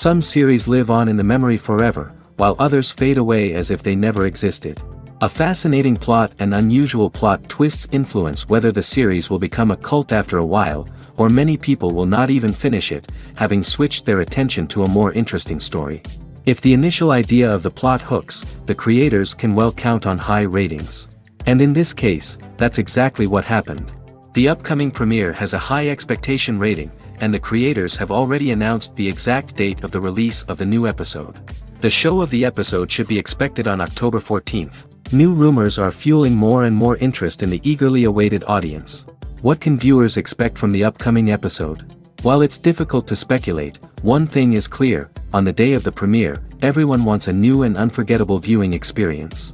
Some series live on in the memory forever, while others fade away as if they never existed. A fascinating plot and unusual plot twists influence whether the series will become a cult after a while, or many people will not even finish it, having switched their attention to a more interesting story. If the initial idea of the plot hooks, the creators can well count on high ratings. And in this case, that's exactly what happened. The upcoming premiere has a high expectation rating, and the creators have already announced the exact date of the release of the new episode. The show of the episode should be expected on October 14th. New rumors are fueling more and more interest in the eagerly awaited audience. What can viewers expect from the upcoming episode? While it's difficult to speculate, one thing is clear: on the day of the premiere, everyone wants a new and unforgettable viewing experience.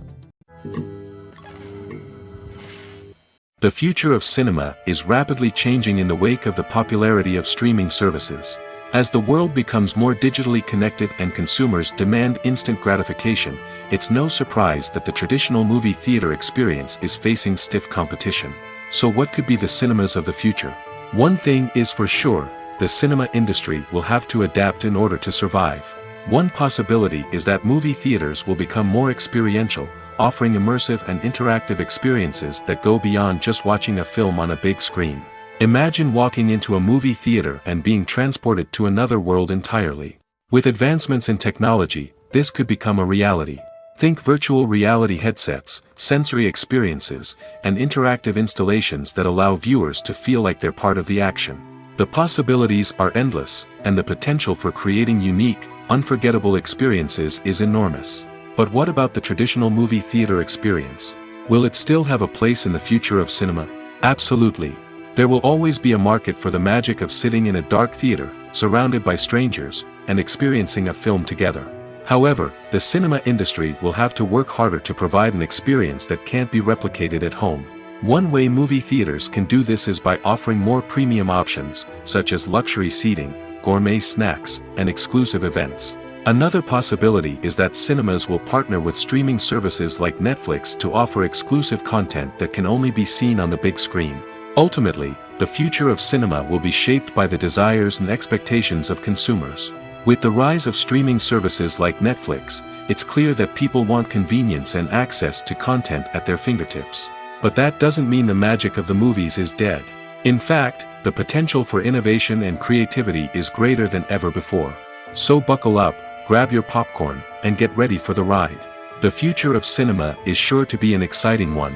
The future of cinema is rapidly changing in the wake of the popularity of streaming services. As the world becomes more digitally connected and consumers demand instant gratification, it's no surprise that the traditional movie theater experience is facing stiff competition. So what could be the cinemas of the future? One thing is for sure: the cinema industry will have to adapt in order to survive. One possibility is that movie theaters will become more experiential, offering immersive and interactive experiences that go beyond just watching a film on a big screen. Imagine walking into a movie theater and being transported to another world entirely. With advancements in technology, this could become a reality. Think virtual reality headsets, sensory experiences, and interactive installations that allow viewers to feel like they're part of the action. The possibilities are endless, and the potential for creating unique, unforgettable experiences is enormous. But what about the traditional movie theater experience? Will it still have a place in the future of cinema? Absolutely. There will always be a market for the magic of sitting in a dark theater, surrounded by strangers, and experiencing a film together. However, the cinema industry will have to work harder to provide an experience that can't be replicated at home. One way movie theaters can do this is by offering more premium options, such as luxury seating, gourmet snacks, and exclusive events. Another possibility is that cinemas will partner with streaming services like Netflix to offer exclusive content that can only be seen on the big screen. Ultimately, the future of cinema will be shaped by the desires and expectations of consumers. With the rise of streaming services like Netflix, it's clear that people want convenience and access to content at their fingertips. But that doesn't mean the magic of the movies is dead. In fact, the potential for innovation and creativity is greater than ever before. So buckle up, grab your popcorn, and get ready for the ride. The future of cinema is sure to be an exciting one.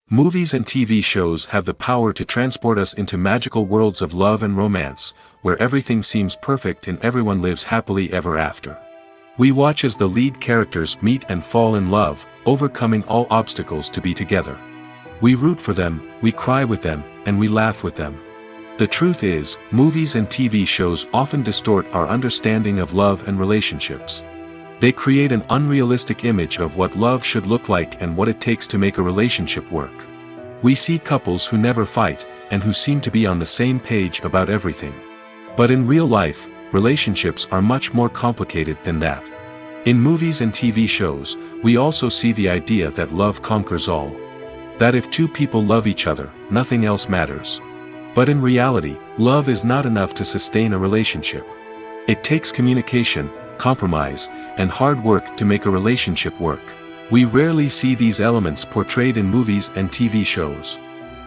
Movies and TV shows have the power to transport us into magical worlds of love and romance, where everything seems perfect and everyone lives happily ever after. We watch as the lead characters meet and fall in love, overcoming all obstacles to be together. We root for them, we cry with them, and we laugh with them. The truth is, movies and TV shows often distort our understanding of love and relationships. They create an unrealistic image of what love should look like and what it takes to make a relationship work. We see couples who never fight, and who seem to be on the same page about everything. But in real life, relationships are much more complicated than that. In movies and TV shows, we also see the idea that love conquers all. That if two people love each other, nothing else matters. But in reality, love is not enough to sustain a relationship. It takes communication, compromise, and hard work to make a relationship work. We rarely see these elements portrayed in movies and TV shows.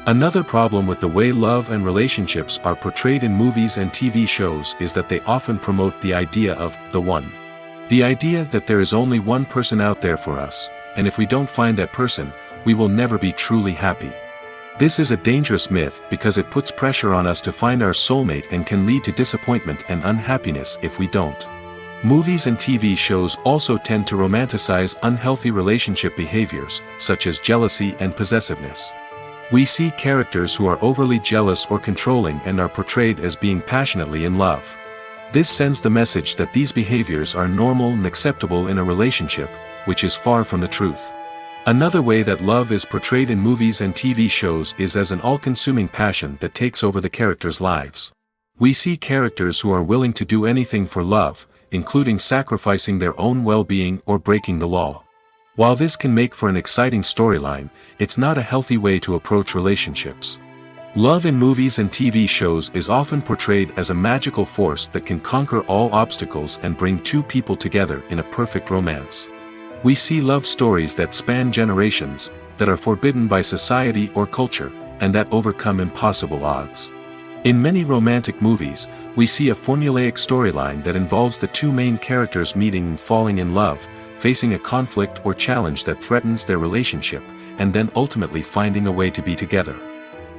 Another problem with the way love and relationships are portrayed in movies and TV shows is that they often promote the idea of the one. The idea that there is only one person out there for us, and if we don't find that person, we will never be truly happy. This is a dangerous myth because it puts pressure on us to find our soulmate and can lead to disappointment and unhappiness if we don't. Movies and TV shows also tend to romanticize unhealthy relationship behaviors, such as jealousy and possessiveness. We see characters who are overly jealous or controlling and are portrayed as being passionately in love. This sends the message that these behaviors are normal and acceptable in a relationship, which is far from the truth. Another way that love is portrayed in movies and TV shows is as an all-consuming passion that takes over the characters' lives. We see characters who are willing to do anything for love, including sacrificing their own well-being or breaking the law. While this can make for an exciting storyline, it's not a healthy way to approach relationships. Love in movies and TV shows is often portrayed as a magical force that can conquer all obstacles and bring two people together in a perfect romance. We see love stories that span generations, that are forbidden by society or culture, and that overcome impossible odds. In many romantic movies, we see a formulaic storyline that involves the two main characters meeting and falling in love, facing a conflict or challenge that threatens their relationship, and then ultimately finding a way to be together.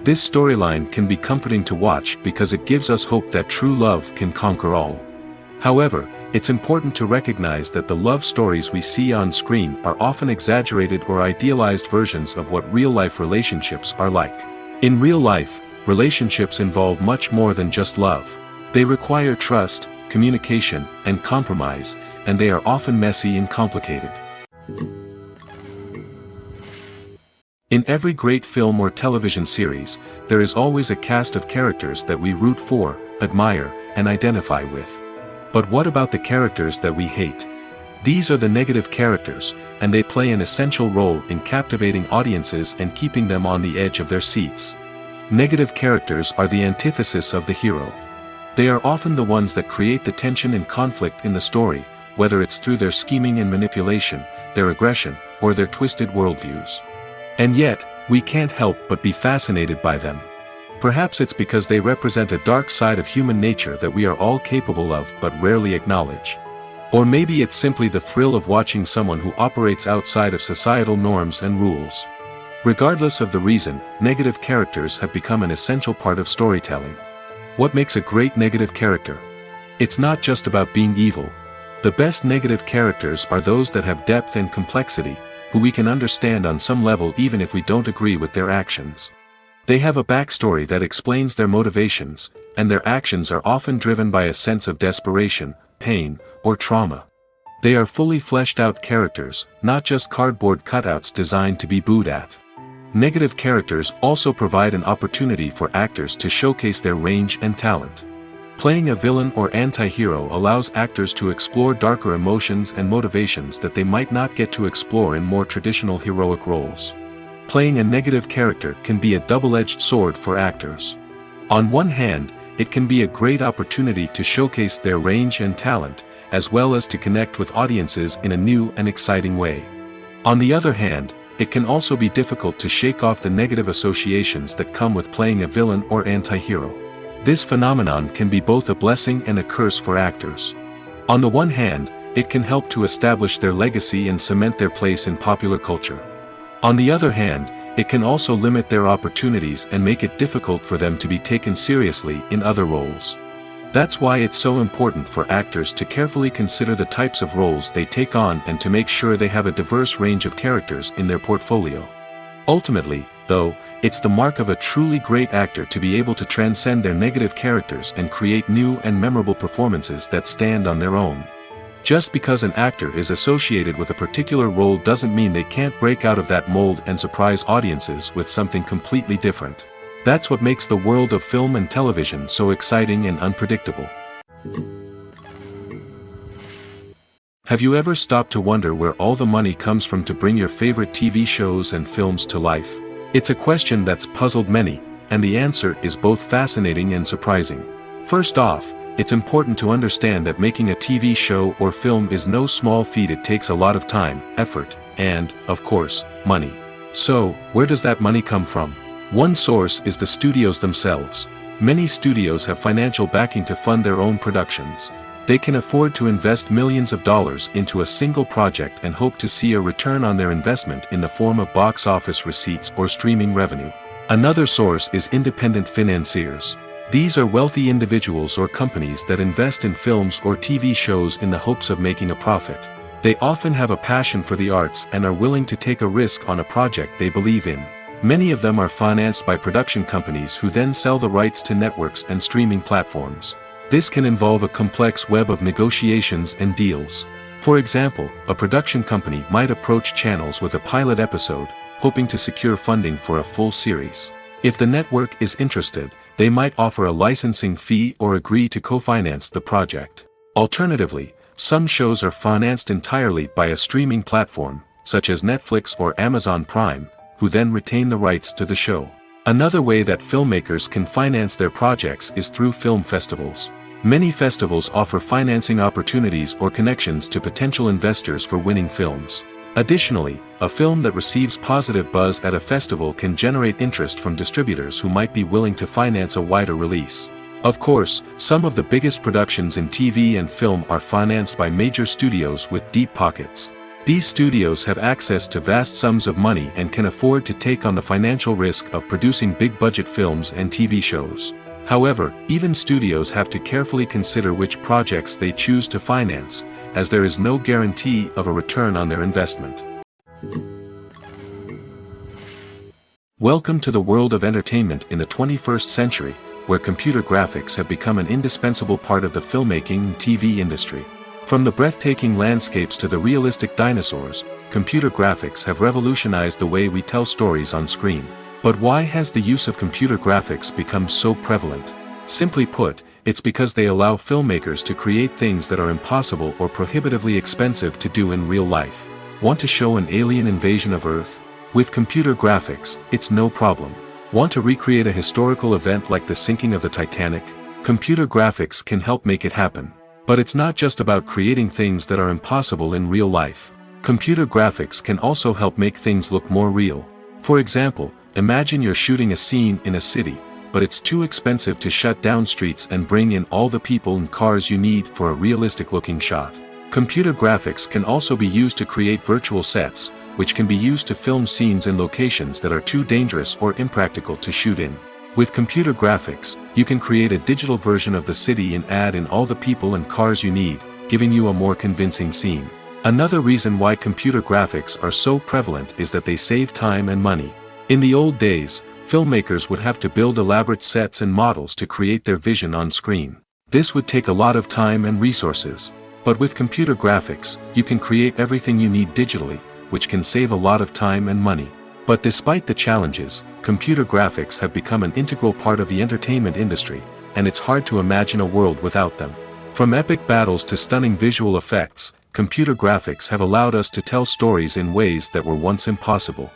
This storyline can be comforting to watch because it gives us hope that true love can conquer all. However, it's important to recognize that the love stories we see on screen are often exaggerated or idealized versions of what real-life relationships are like. In real life, relationships involve much more than just love. They require trust, communication, and compromise, and they are often messy and complicated. In every great film or television series, there is always a cast of characters that we root for, admire, and identify with. But what about the characters that we hate? These are the negative characters, and they play an essential role in captivating audiences and keeping them on the edge of their seats. Negative characters are the antithesis of the hero. They are often the ones that create the tension and conflict in the story, whether it's through their scheming and manipulation, their aggression, or their twisted worldviews. And yet, we can't help but be fascinated by them. Perhaps it's because they represent a dark side of human nature that we are all capable of but rarely acknowledge. Or maybe it's simply the thrill of watching someone who operates outside of societal norms and rules. Regardless of the reason, negative characters have become an essential part of storytelling. What makes a great negative character? It's not just about being evil. The best negative characters are those that have depth and complexity, who we can understand on some level even if we don't agree with their actions. They have a backstory that explains their motivations, and their actions are often driven by a sense of desperation, pain, or trauma. They are fully fleshed out characters, not just cardboard cutouts designed to be booed at. Negative characters also provide an opportunity for actors to showcase their range and talent. Playing a villain or anti-hero allows actors to explore darker emotions and motivations that they might not get to explore in more traditional heroic roles. Playing a negative character can be a double-edged sword for actors. On one hand, it can be a great opportunity to showcase their range and talent, as well as to connect with audiences in a new and exciting way. On the other hand, it can also be difficult to shake off the negative associations that come with playing a villain or anti-hero. This phenomenon can be both a blessing and a curse for actors. On the one hand, it can help to establish their legacy and cement their place in popular culture. On the other hand, it can also limit their opportunities and make it difficult for them to be taken seriously in other roles. That's why it's so important for actors to carefully consider the types of roles they take on and to make sure they have a diverse range of characters in their portfolio. Ultimately, though, it's the mark of a truly great actor to be able to transcend their negative characters and create new and memorable performances that stand on their own. Just because an actor is associated with a particular role doesn't mean they can't break out of that mold and surprise audiences with something completely different. That's what makes the world of film and television so exciting and unpredictable. Have you ever stopped to wonder where all the money comes from to bring your favorite TV shows and films to life? It's a question that's puzzled many, and the answer is both fascinating and surprising. First off, it's important to understand that making a TV show or film is no small feat. It takes a lot of time, effort, and, of course, money. So, where does that money come from? One source is the studios themselves. Many studios have financial backing to fund their own productions. They can afford to invest millions of dollars into a single project and hope to see a return on their investment in the form of box office receipts or streaming revenue. Another source is independent financiers. These are wealthy individuals or companies that invest in films or TV shows in the hopes of making a profit. They often have a passion for the arts and are willing to take a risk on a project they believe in. Many of them are financed by production companies who then sell the rights to networks and streaming platforms. This can involve a complex web of negotiations and deals. For example, a production company might approach channels with a pilot episode, hoping to secure funding for a full series. If the network is interested, they might offer a licensing fee or agree to co-finance the project. Alternatively, some shows are financed entirely by a streaming platform, such as Netflix or Amazon Prime, who then retain the rights to the show. Another way that filmmakers can finance their projects is through film festivals. Many festivals offer financing opportunities or connections to potential investors for winning films. Additionally, a film that receives positive buzz at a festival can generate interest from distributors who might be willing to finance a wider release. Of course, some of the biggest productions in TV and film are financed by major studios with deep pockets. These studios have access to vast sums of money and can afford to take on the financial risk of producing big-budget films and TV shows. However, even studios have to carefully consider which projects they choose to finance, as there is no guarantee of a return on their investment. Welcome to the world of entertainment in the 21st century, where computer graphics have become an indispensable part of the filmmaking and TV industry. From the breathtaking landscapes to the realistic dinosaurs, computer graphics have revolutionized the way we tell stories on screen. But why has the use of computer graphics become so prevalent? Simply put, it's because they allow filmmakers to create things that are impossible or prohibitively expensive to do in real life. Want to show an alien invasion of Earth? With computer graphics, it's no problem. Want to recreate a historical event like the sinking of the Titanic? Computer graphics can help make it happen. But it's not just about creating things that are impossible in real life. Computer graphics can also help make things look more real. For example, imagine you're shooting a scene in a city, but it's too expensive to shut down streets and bring in all the people and cars you need for a realistic-looking shot. Computer graphics can also be used to create virtual sets, which can be used to film scenes in locations that are too dangerous or impractical to shoot in. With computer graphics, you can create a digital version of the city and add in all the people and cars you need, giving you a more convincing scene. Another reason why computer graphics are so prevalent is that they save time and money. In the old days, filmmakers would have to build elaborate sets and models to create their vision on screen. This would take a lot of time and resources. But with computer graphics, you can create everything you need digitally, which can save a lot of time and money. But despite the challenges, computer graphics have become an integral part of the entertainment industry, and it's hard to imagine a world without them. From epic battles to stunning visual effects, computer graphics have allowed us to tell stories in ways that were once impossible.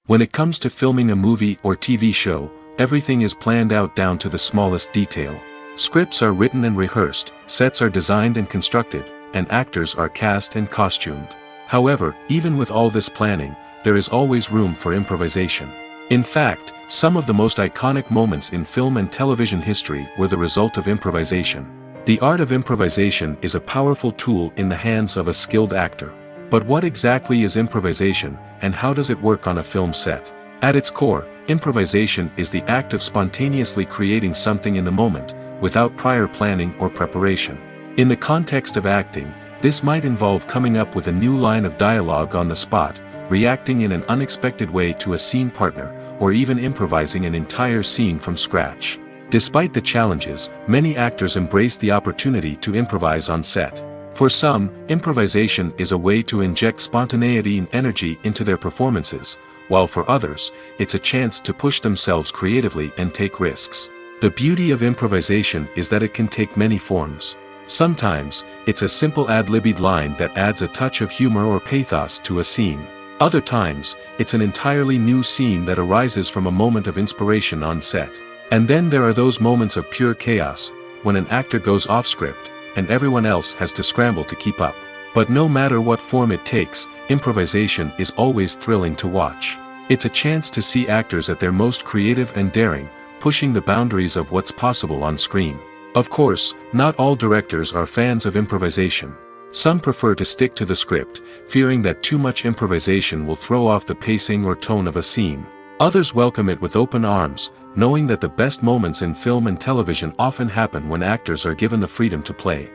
When it comes to filming a movie or TV show, everything is planned out down to the smallest detail. Scripts are written and rehearsed, sets are designed and constructed, and actors are cast and costumed. However, even with all this planning, there is always room for improvisation. In fact, some of the most iconic moments in film and television history were the result of improvisation. The art of improvisation is a powerful tool in the hands of a skilled actor. But what exactly is improvisation, and how does it work on a film set? At its core, improvisation is the act of spontaneously creating something in the moment, without prior planning or preparation. In the context of acting, this might involve coming up with a new line of dialogue on the spot, reacting in an unexpected way to a scene partner, or even improvising an entire scene from scratch. Despite the challenges, many actors embrace the opportunity to improvise on set. For some, improvisation is a way to inject spontaneity and energy into their performances, while for others, it's a chance to push themselves creatively and take risks. The beauty of improvisation is that it can take many forms. Sometimes, it's a simple ad-libbed line that adds a touch of humor or pathos to a scene. Other times, it's an entirely new scene that arises from a moment of inspiration on set. And then there are those moments of pure chaos, when an actor goes off script, and everyone else has to scramble to keep up. But no matter what form it takes, improvisation is always thrilling to watch. It's a chance to see actors at their most creative and daring, pushing the boundaries of what's possible on screen. Of course, not all directors are fans of improvisation. Some prefer to stick to the script, fearing that too much improvisation will throw off the pacing or tone of a scene. Others welcome it with open arms, knowing that the best moments in film and television often happen when actors are given the freedom to play.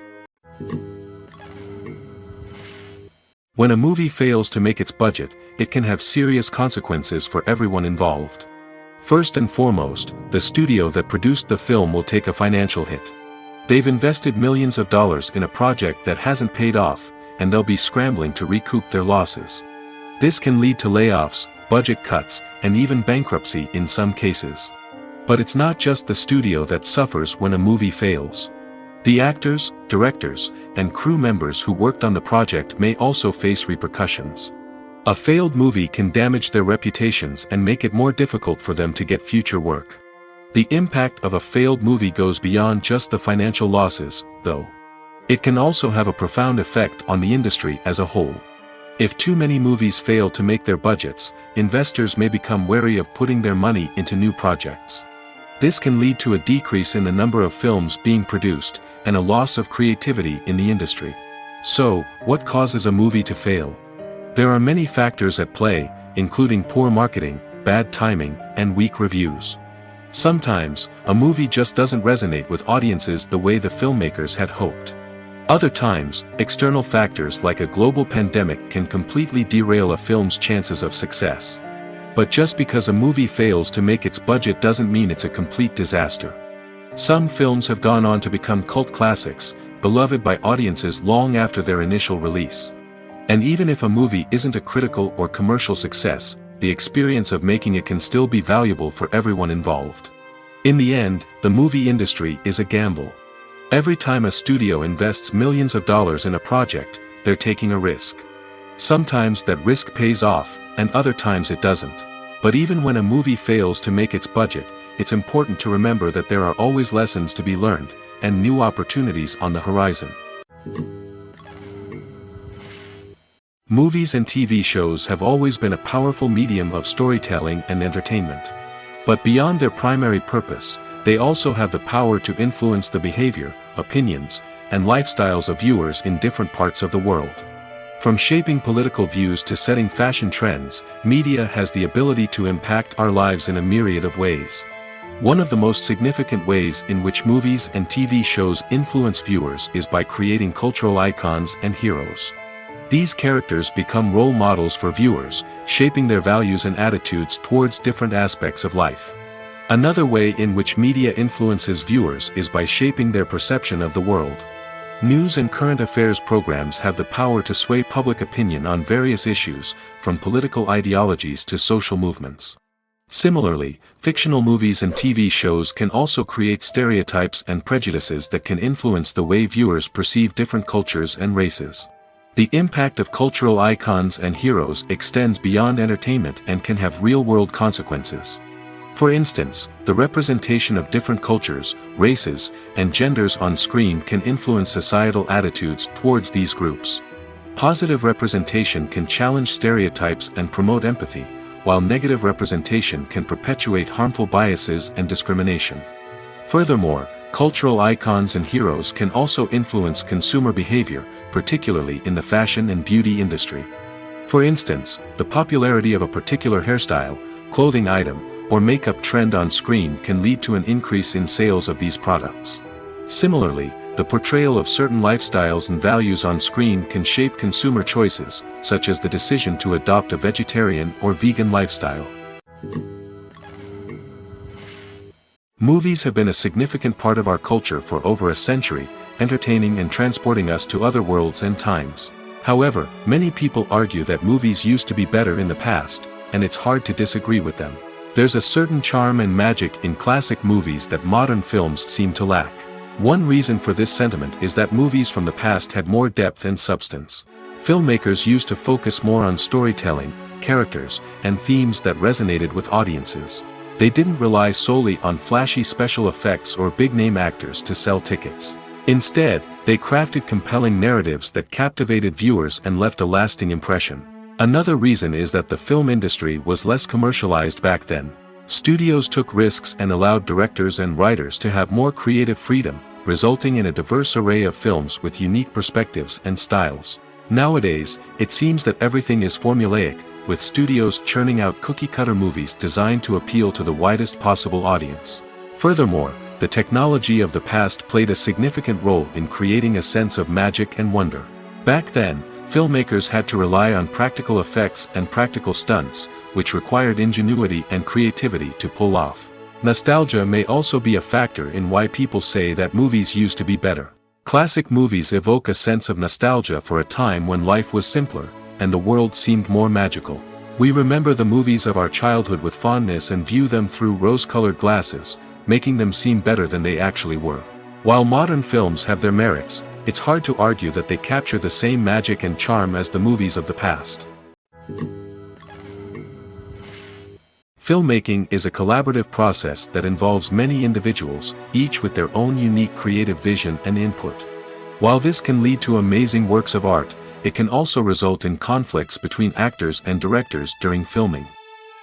When a movie fails to make its budget, it can have serious consequences for everyone involved. First and foremost, the studio that produced the film will take a financial hit. They've invested millions of dollars in a project that hasn't paid off, and they'll be scrambling to recoup their losses. This can lead to layoffs, budget cuts, and even bankruptcy in some cases. But it's not just the studio that suffers when a movie fails. The actors, directors, and crew members who worked on the project may also face repercussions. A failed movie can damage their reputations and make it more difficult for them to get future work. The impact of a failed movie goes beyond just the financial losses, though. It can also have a profound effect on the industry as a whole. If too many movies fail to make their budgets, investors may become wary of putting their money into new projects. This can lead to a decrease in the number of films being produced, and a loss of creativity in the industry. So, what causes a movie to fail? There are many factors at play, including poor marketing, bad timing, and weak reviews. Sometimes, a movie just doesn't resonate with audiences the way the filmmakers had hoped. Other times, external factors like a global pandemic can completely derail a film's chances of success. But just because a movie fails to make its budget doesn't mean it's a complete disaster. Some films have gone on to become cult classics, beloved by audiences long after their initial release. And even if a movie isn't a critical or commercial success, the experience of making it can still be valuable for everyone involved. In the end, the movie industry is a gamble. Every time a studio invests millions of dollars in a project, they're taking a risk. Sometimes that risk pays off, and other times it doesn't. But even when a movie fails to make its budget, it's important to remember that there are always lessons to be learned, and new opportunities on the horizon. Movies and TV shows have always been a powerful medium of storytelling and entertainment. But beyond their primary purpose, they also have the power to influence the behavior, opinions, and lifestyles of viewers in different parts of the world. From shaping political views to setting fashion trends, media has the ability to impact our lives in a myriad of ways. One of the most significant ways in which movies and TV shows influence viewers is by creating cultural icons and heroes. These characters become role models for viewers, shaping their values and attitudes towards different aspects of life. Another way in which media influences viewers is by shaping their perception of the world. News and current affairs programs have the power to sway public opinion on various issues, from political ideologies to social movements. Similarly, fictional movies and TV shows can also create stereotypes and prejudices that can influence the way viewers perceive different cultures and races. The impact of cultural icons and heroes extends beyond entertainment and can have real-world consequences. For instance, the representation of different cultures, races, and genders on screen can influence societal attitudes towards these groups. Positive representation can challenge stereotypes and promote empathy, while negative representation can perpetuate harmful biases and discrimination. Furthermore, cultural icons and heroes can also influence consumer behavior, particularly in the fashion and beauty industry. For instance, the popularity of a particular hairstyle, clothing item, or makeup trend on screen can lead to an increase in sales of these products. Similarly, the portrayal of certain lifestyles and values on screen can shape consumer choices, such as the decision to adopt a vegetarian or vegan lifestyle. Movies have been a significant part of our culture for over a century, entertaining and transporting us to other worlds and times. However, many people argue that movies used to be better in the past, and it's hard to disagree with them. There's a certain charm and magic in classic movies that modern films seem to lack. One reason for this sentiment is that movies from the past had more depth and substance. Filmmakers used to focus more on storytelling, characters, and themes that resonated with audiences. They didn't rely solely on flashy special effects or big-name actors to sell tickets. Instead, they crafted compelling narratives that captivated viewers and left a lasting impression. Another reason is that the film industry was less commercialized back then. Studios took risks and allowed directors and writers to have more creative freedom, resulting in a diverse array of films with unique perspectives and styles. Nowadays, it seems that everything is formulaic, with studios churning out cookie-cutter movies designed to appeal to the widest possible audience. Furthermore, the technology of the past played a significant role in creating a sense of magic and wonder. Back then, filmmakers had to rely on practical effects and practical stunts, which required ingenuity and creativity to pull off. Nostalgia may also be a factor in why people say that movies used to be better. Classic movies evoke a sense of nostalgia for a time when life was simpler, and the world seemed more magical. We remember the movies of our childhood with fondness and view them through rose-colored glasses, making them seem better than they actually were. While modern films have their merits, it's hard to argue that they capture the same magic and charm as the movies of the past. Filmmaking is a collaborative process that involves many individuals, each with their own unique creative vision and input. While this can lead to amazing works of art, it can also result in conflicts between actors and directors during filming.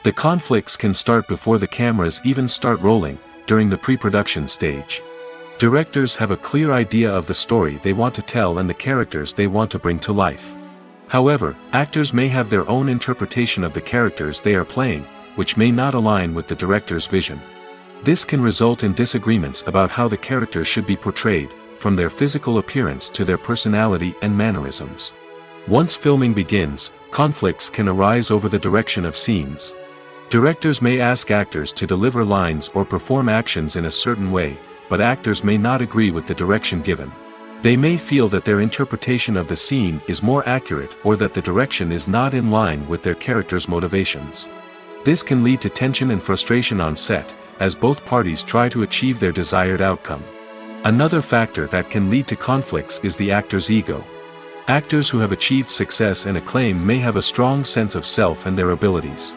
The conflicts can start before the cameras even start rolling, during the pre-production stage. Directors have a clear idea of the story they want to tell and the characters they want to bring to life. However, actors may have their own interpretation of the characters they are playing, which may not align with the director's vision. This can result in disagreements about how the characters should be portrayed, from their physical appearance to their personality and mannerisms. Once filming begins, conflicts can arise over the direction of scenes. Directors may ask actors to deliver lines or perform actions in a certain way, but actors may not agree with the direction given. They may feel that their interpretation of the scene is more accurate or that the direction is not in line with their character's motivations. This can lead to tension and frustration on set, as both parties try to achieve their desired outcome. Another factor that can lead to conflicts is the actor's ego. Actors who have achieved success and acclaim may have a strong sense of self and their abilities.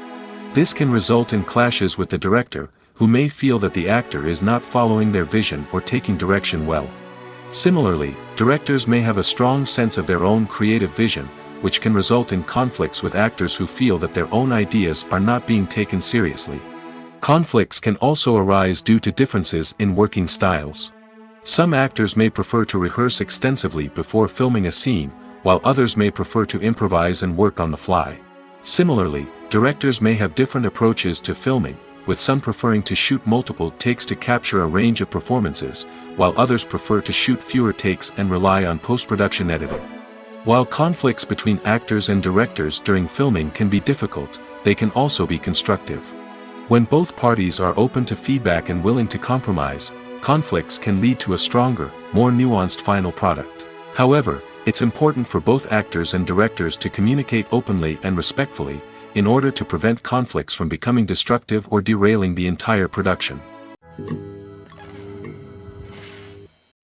This can result in clashes with the director, who may feel that the actor is not following their vision or taking direction well. Similarly, directors may have a strong sense of their own creative vision, which can result in conflicts with actors who feel that their own ideas are not being taken seriously. Conflicts can also arise due to differences in working styles. Some actors may prefer to rehearse extensively before filming a scene, while others may prefer to improvise and work on the fly. Similarly, directors may have different approaches to filming, with some preferring to shoot multiple takes to capture a range of performances, while others prefer to shoot fewer takes and rely on post-production editing. While conflicts between actors and directors during filming can be difficult, they can also be constructive. When both parties are open to feedback and willing to compromise, conflicts can lead to a stronger, more nuanced final product. However, it's important for both actors and directors to communicate openly and respectfully, in order to prevent conflicts from becoming destructive or derailing the entire production.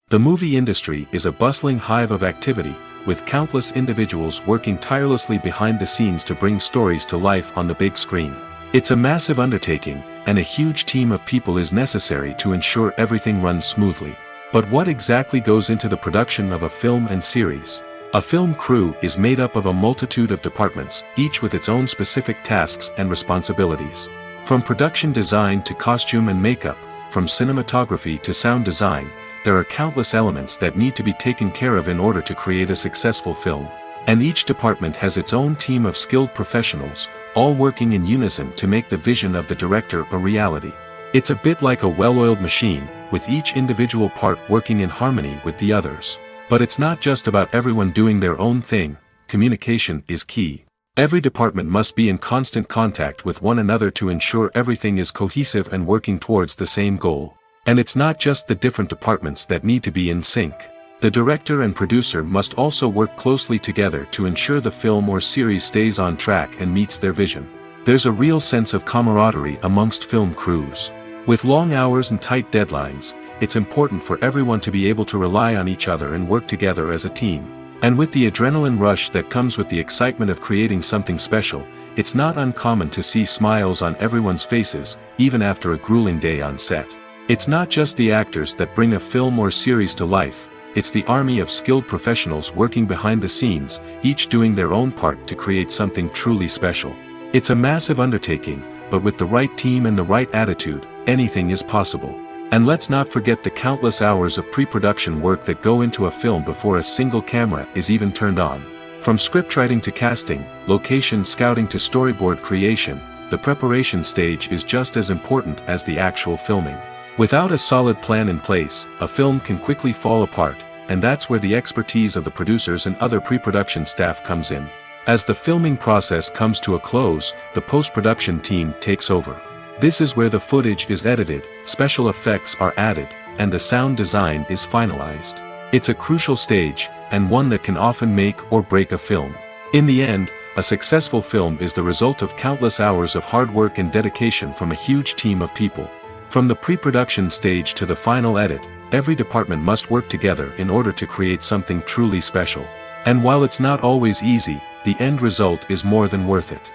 The movie industry is a bustling hive of activity, with countless individuals working tirelessly behind the scenes to bring stories to life on the big screen. It's a massive undertaking, and a huge team of people is necessary to ensure everything runs smoothly. But what exactly goes into the production of a film and series? A film crew is made up of a multitude of departments, each with its own specific tasks and responsibilities. From production design to costume and makeup, from cinematography to sound design, there are countless elements that need to be taken care of in order to create a successful film. And each department has its own team of skilled professionals, all working in unison to make the vision of the director a reality. It's a bit like a well-oiled machine, with each individual part working in harmony with the others. But it's not just about everyone doing their own thing. Communication is key. Every department must be in constant contact with one another to ensure everything is cohesive and working towards the same goal. And it's not just the different departments that need to be in sync. The director and producer must also work closely together to ensure the film or series stays on track and meets their vision. There's a real sense of camaraderie amongst film crews. With long hours and tight deadlines, it's important for everyone to be able to rely on each other and work together as a team. And with the adrenaline rush that comes with the excitement of creating something special, it's not uncommon to see smiles on everyone's faces, even after a grueling day on set. It's not just the actors that bring a film or series to life, it's the army of skilled professionals working behind the scenes, each doing their own part to create something truly special. It's a massive undertaking, but with the right team and the right attitude, anything is possible. And let's not forget the countless hours of pre-production work that go into a film before a single camera is even turned on. From scriptwriting to casting, location scouting to storyboard creation, the preparation stage is just as important as the actual filming. Without a solid plan in place, a film can quickly fall apart, and that's where the expertise of the producers and other pre-production staff comes in. As the filming process comes to a close, the post-production team takes over. This is where the footage is edited, special effects are added, and the sound design is finalized. It's a crucial stage, and one that can often make or break a film. In the end, a successful film is the result of countless hours of hard work and dedication from a huge team of people. From the pre-production stage to the final edit, every department must work together in order to create something truly special. And while it's not always easy, the end result is more than worth it.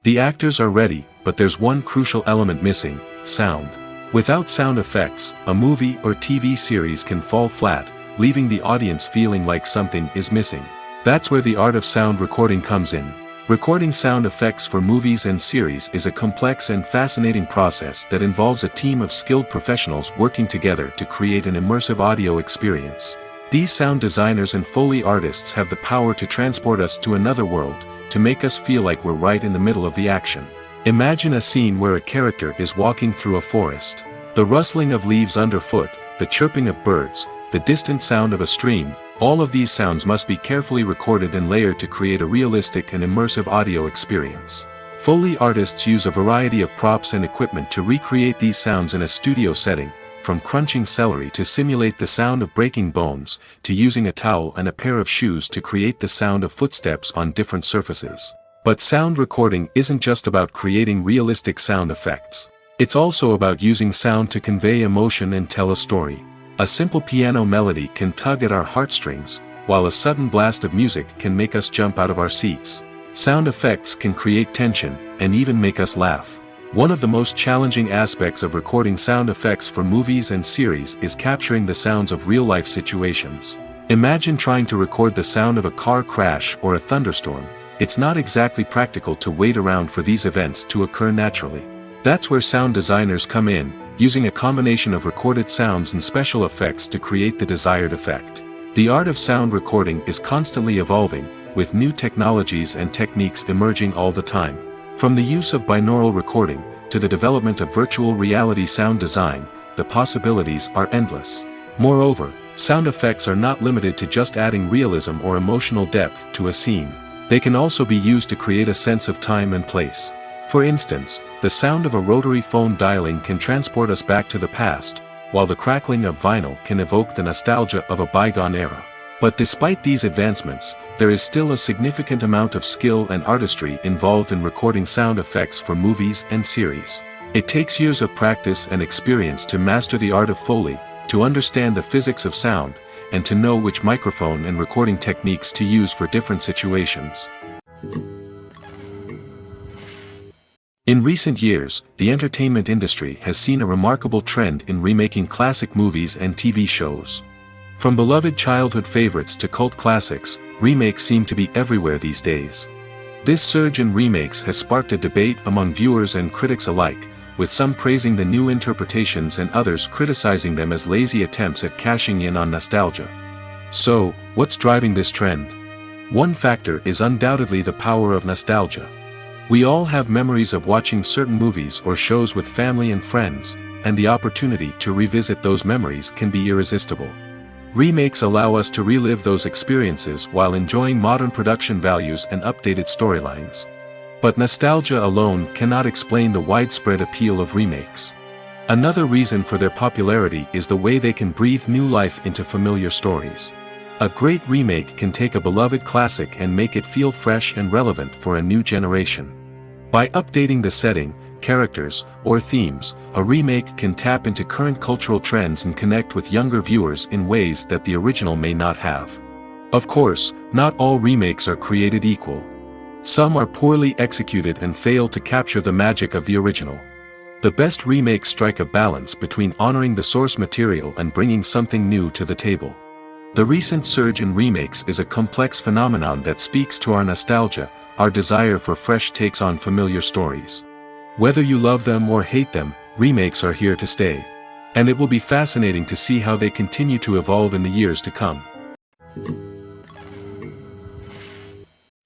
The actors are ready, but there's one crucial element missing: sound. Without sound effects, a movie or TV series can fall flat, leaving the audience feeling like something is missing. That's where the art of sound recording comes in. Recording sound effects for movies and series is a complex and fascinating process that involves a team of skilled professionals working together to create an immersive audio experience. These sound designers and Foley artists have the power to transport us to another world, to make us feel like we're right in the middle of the action. Imagine a scene where a character is walking through a forest. The rustling of leaves underfoot, the chirping of birds, the distant sound of a stream, all of these sounds must be carefully recorded and layered to create a realistic and immersive audio experience. Foley artists use a variety of props and equipment to recreate these sounds in a studio setting, from crunching celery to simulate the sound of breaking bones, to using a towel and a pair of shoes to create the sound of footsteps on different surfaces. But sound recording isn't just about creating realistic sound effects. It's also about using sound to convey emotion and tell a story. A simple piano melody can tug at our heartstrings, while a sudden blast of music can make us jump out of our seats. Sound effects can create tension, and even make us laugh. One of the most challenging aspects of recording sound effects for movies and series is capturing the sounds of real-life situations. Imagine trying to record the sound of a car crash or a thunderstorm. It's not exactly practical to wait around for these events to occur naturally. That's where sound designers come in, using a combination of recorded sounds and special effects to create the desired effect. The art of sound recording is constantly evolving, with new technologies and techniques emerging all the time. From the use of binaural recording, to the development of virtual reality sound design, the possibilities are endless. Moreover, sound effects are not limited to just adding realism or emotional depth to a scene. They can also be used to create a sense of time and place. For instance, the sound of a rotary phone dialing can transport us back to the past, while the crackling of vinyl can evoke the nostalgia of a bygone era. But despite these advancements, there is still a significant amount of skill and artistry involved in recording sound effects for movies and series. It takes years of practice and experience to master the art of Foley, to understand the physics of sound, and to know which microphone and recording techniques to use for different situations. In recent years, the entertainment industry has seen a remarkable trend in remaking classic movies and TV shows. From beloved childhood favorites to cult classics, remakes seem to be everywhere these days. This surge in remakes has sparked a debate among viewers and critics alike, with some praising the new interpretations and others criticizing them as lazy attempts at cashing in on nostalgia. So, what's driving this trend? One factor is undoubtedly the power of nostalgia. We all have memories of watching certain movies or shows with family and friends, and the opportunity to revisit those memories can be irresistible. Remakes allow us to relive those experiences while enjoying modern production values and updated storylines. But nostalgia alone cannot explain the widespread appeal of remakes. Another reason for their popularity is the way they can breathe new life into familiar stories. A great remake can take a beloved classic and make it feel fresh and relevant for a new generation. By updating the setting, characters, or themes, a remake can tap into current cultural trends and connect with younger viewers in ways that the original may not have. Of course, not all remakes are created equal. Some are poorly executed and fail to capture the magic of the original. The best remakes strike a balance between honoring the source material and bringing something new to the table. The recent surge in remakes is a complex phenomenon that speaks to our nostalgia, our desire for fresh takes on familiar stories. Whether you love them or hate them, remakes are here to stay. And it will be fascinating to see how they continue to evolve in the years to come.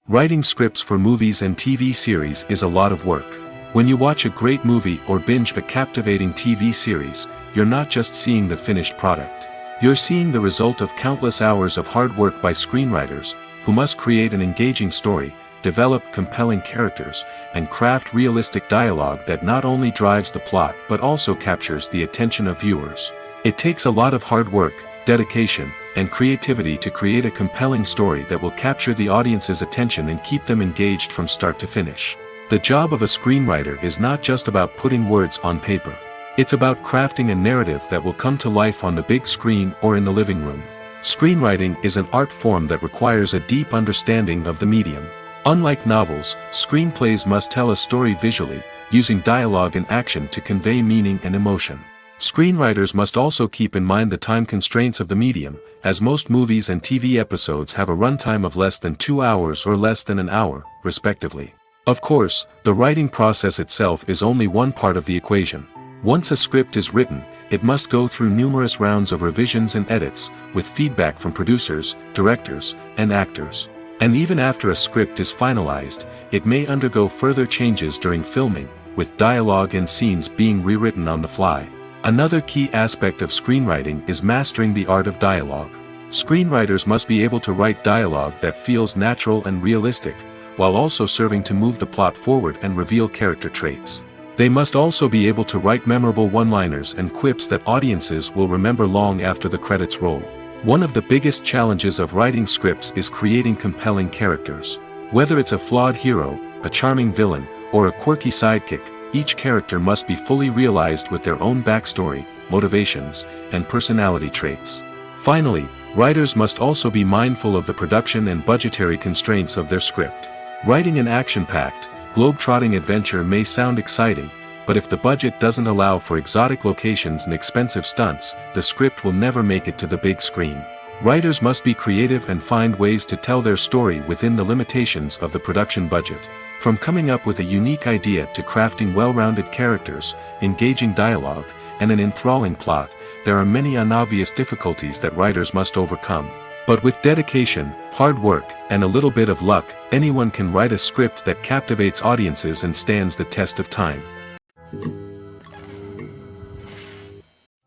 Writing scripts for movies and TV series is a lot of work. When you watch a great movie or binge a captivating TV series, you're not just seeing the finished product. You're seeing the result of countless hours of hard work by screenwriters, who must create an engaging story, develop compelling characters, and craft realistic dialogue that not only drives the plot but also captures the attention of viewers. It takes a lot of hard work, dedication, and creativity to create a compelling story that will capture the audience's attention and keep them engaged from start to finish. The job of a screenwriter is not just about putting words on paper. It's about crafting a narrative that will come to life on the big screen or in the living room. Screenwriting is an art form that requires a deep understanding of the medium. Unlike novels, screenplays must tell a story visually, using dialogue and action to convey meaning and emotion. Screenwriters must also keep in mind the time constraints of the medium, as most movies and TV episodes have a runtime of less than 2 hours or less than an hour, respectively. Of course, the writing process itself is only one part of the equation. Once a script is written, it must go through numerous rounds of revisions and edits, with feedback from producers, directors, and actors. And even after a script is finalized, it may undergo further changes during filming, with dialogue and scenes being rewritten on the fly. Another key aspect of screenwriting is mastering the art of dialogue. Screenwriters must be able to write dialogue that feels natural and realistic, while also serving to move the plot forward and reveal character traits. They must also be able to write memorable one-liners and quips that audiences will remember long after the credits roll. One of the biggest challenges of writing scripts is creating compelling characters. Whether it's a flawed hero, a charming villain, or a quirky sidekick, each character must be fully realized with their own backstory, motivations, and personality traits. Finally, writers must also be mindful of the production and budgetary constraints of their script. Writing an action-packed, globe-trotting adventure may sound exciting, but if the budget doesn't allow for exotic locations and expensive stunts, the script will never make it to the big screen. Writers must be creative and find ways to tell their story within the limitations of the production budget. From coming up with a unique idea to crafting well-rounded characters, engaging dialogue, and an enthralling plot, there are many unobvious difficulties that writers must overcome. But with dedication, hard work, and a little bit of luck, anyone can write a script that captivates audiences and stands the test of time.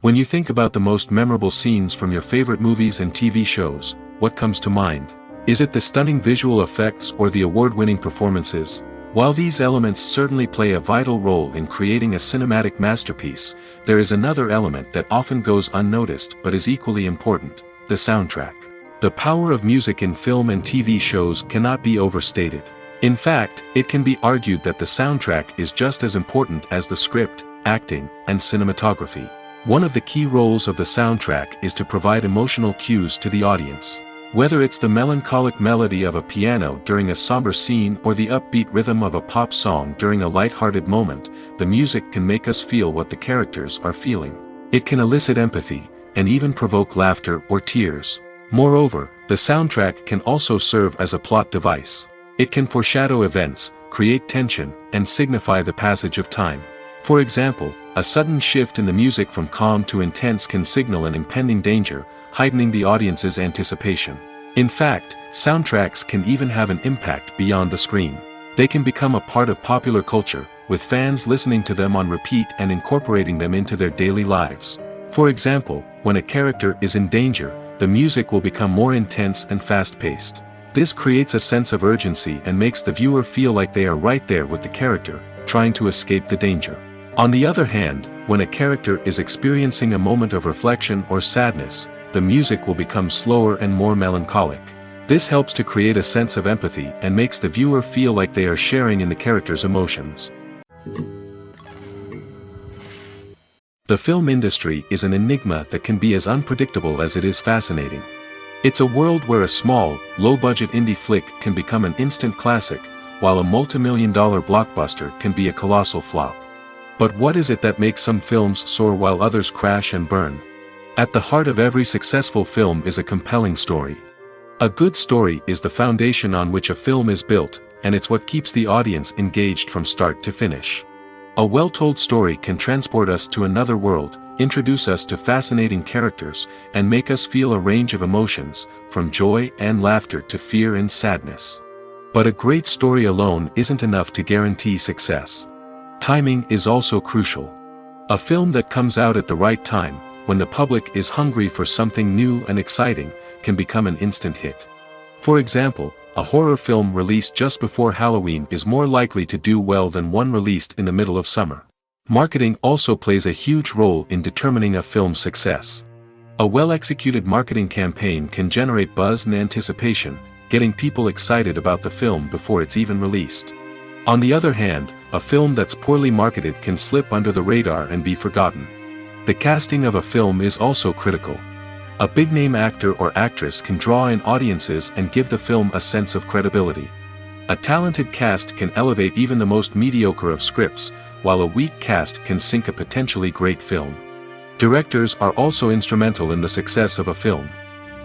When you think about the most memorable scenes from your favorite movies and TV shows, what comes to mind? Is it the stunning visual effects or the award-winning performances? While these elements certainly play a vital role in creating a cinematic masterpiece, there is another element that often goes unnoticed but is equally important: the soundtrack. The power of music in film and TV shows cannot be overstated. In fact, it can be argued that the soundtrack is just as important as the script, acting, and cinematography. One of the key roles of the soundtrack is to provide emotional cues to the audience. Whether it's the melancholic melody of a piano during a somber scene or the upbeat rhythm of a pop song during a light-hearted moment, the music can make us feel what the characters are feeling. It can elicit empathy, and even provoke laughter or tears. Moreover, the soundtrack can also serve as a plot device. It can foreshadow events, create tension, and signify the passage of time. For example, a sudden shift in the music from calm to intense can signal an impending danger, heightening the audience's anticipation. In fact, soundtracks can even have an impact beyond the screen. They can become a part of popular culture, with fans listening to them on repeat and incorporating them into their daily lives. For example, when a character is in danger, the music will become more intense and fast-paced. This creates a sense of urgency and makes the viewer feel like they are right there with the character, trying to escape the danger. On the other hand, when a character is experiencing a moment of reflection or sadness, the music will become slower and more melancholic. This helps to create a sense of empathy and makes the viewer feel like they are sharing in the character's emotions. The film industry is an enigma that can be as unpredictable as it is fascinating. It's a world where a small, low-budget indie flick can become an instant classic, while a multi-million-dollar blockbuster can be a colossal flop. But what is it that makes some films soar while others crash and burn? At the heart of every successful film is a compelling story. A good story is the foundation on which a film is built, and it's what keeps the audience engaged from start to finish. A well-told story can transport us to another world, introduce us to fascinating characters, and make us feel a range of emotions, from joy and laughter to fear and sadness. But a great story alone isn't enough to guarantee success. Timing is also crucial. A film that comes out at the right time, when the public is hungry for something new and exciting, can become an instant hit. For example, a horror film released just before Halloween is more likely to do well than one released in the middle of summer. Marketing also plays a huge role in determining a film's success. A well-executed marketing campaign can generate buzz and anticipation, getting people excited about the film before it's even released. On the other hand, a film that's poorly marketed can slip under the radar and be forgotten. The casting of a film is also critical. A big-name actor or actress can draw in audiences and give the film a sense of credibility. A talented cast can elevate even the most mediocre of scripts, while a weak cast can sink a potentially great film. Directors are also instrumental in the success of a film.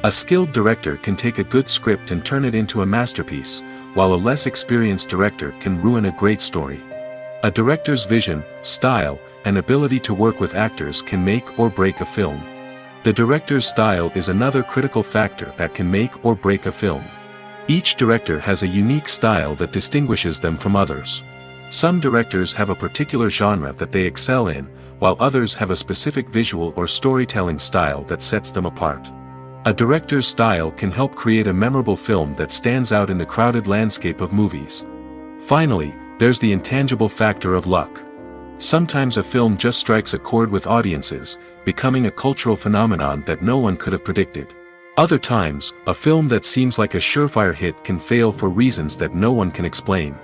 A skilled director can take a good script and turn it into a masterpiece, while a less experienced director can ruin a great story. A director's vision, style, and ability to work with actors can make or break a film. The director's style is another critical factor that can make or break a film. Each director has a unique style that distinguishes them from others. Some directors have a particular genre that they excel in, while others have a specific visual or storytelling style that sets them apart. A director's style can help create a memorable film that stands out in the crowded landscape of movies. Finally, there's the intangible factor of luck. Sometimes a film just strikes a chord with audiences, becoming a cultural phenomenon that no one could have predicted. Other times, a film that seems like a surefire hit can fail for reasons that no one can explain.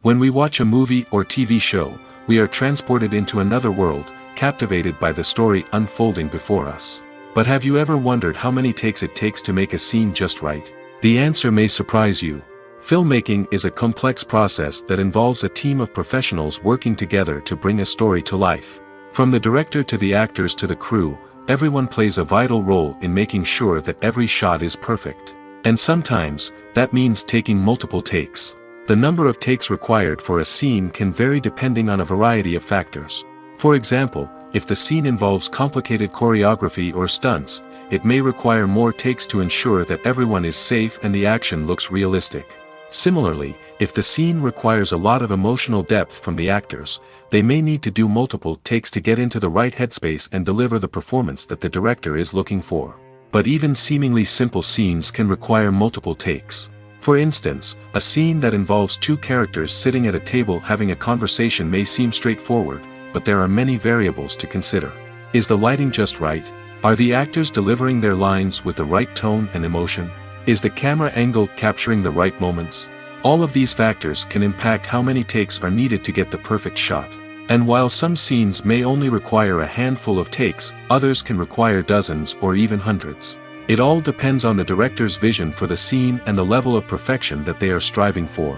When we watch a movie or TV show, we are transported into another world, captivated by the story unfolding before us. But have you ever wondered how many takes it takes to make a scene just right? The answer may surprise you. Filmmaking is a complex process that involves a team of professionals working together to bring a story to life. From the director to the actors to the crew, everyone plays a vital role in making sure that every shot is perfect. And sometimes, that means taking multiple takes. The number of takes required for a scene can vary depending on a variety of factors. For example, if the scene involves complicated choreography or stunts, it may require more takes to ensure that everyone is safe and the action looks realistic. Similarly, if the scene requires a lot of emotional depth from the actors, they may need to do multiple takes to get into the right headspace and deliver the performance that the director is looking for. But even seemingly simple scenes can require multiple takes. For instance, a scene that involves two characters sitting at a table having a conversation may seem straightforward, but there are many variables to consider. Is the lighting just right? Are the actors delivering their lines with the right tone and emotion? Is the camera angle capturing the right moments? All of these factors can impact how many takes are needed to get the perfect shot. And while some scenes may only require a handful of takes, others can require dozens or even hundreds. It all depends on the director's vision for the scene and the level of perfection that they are striving for.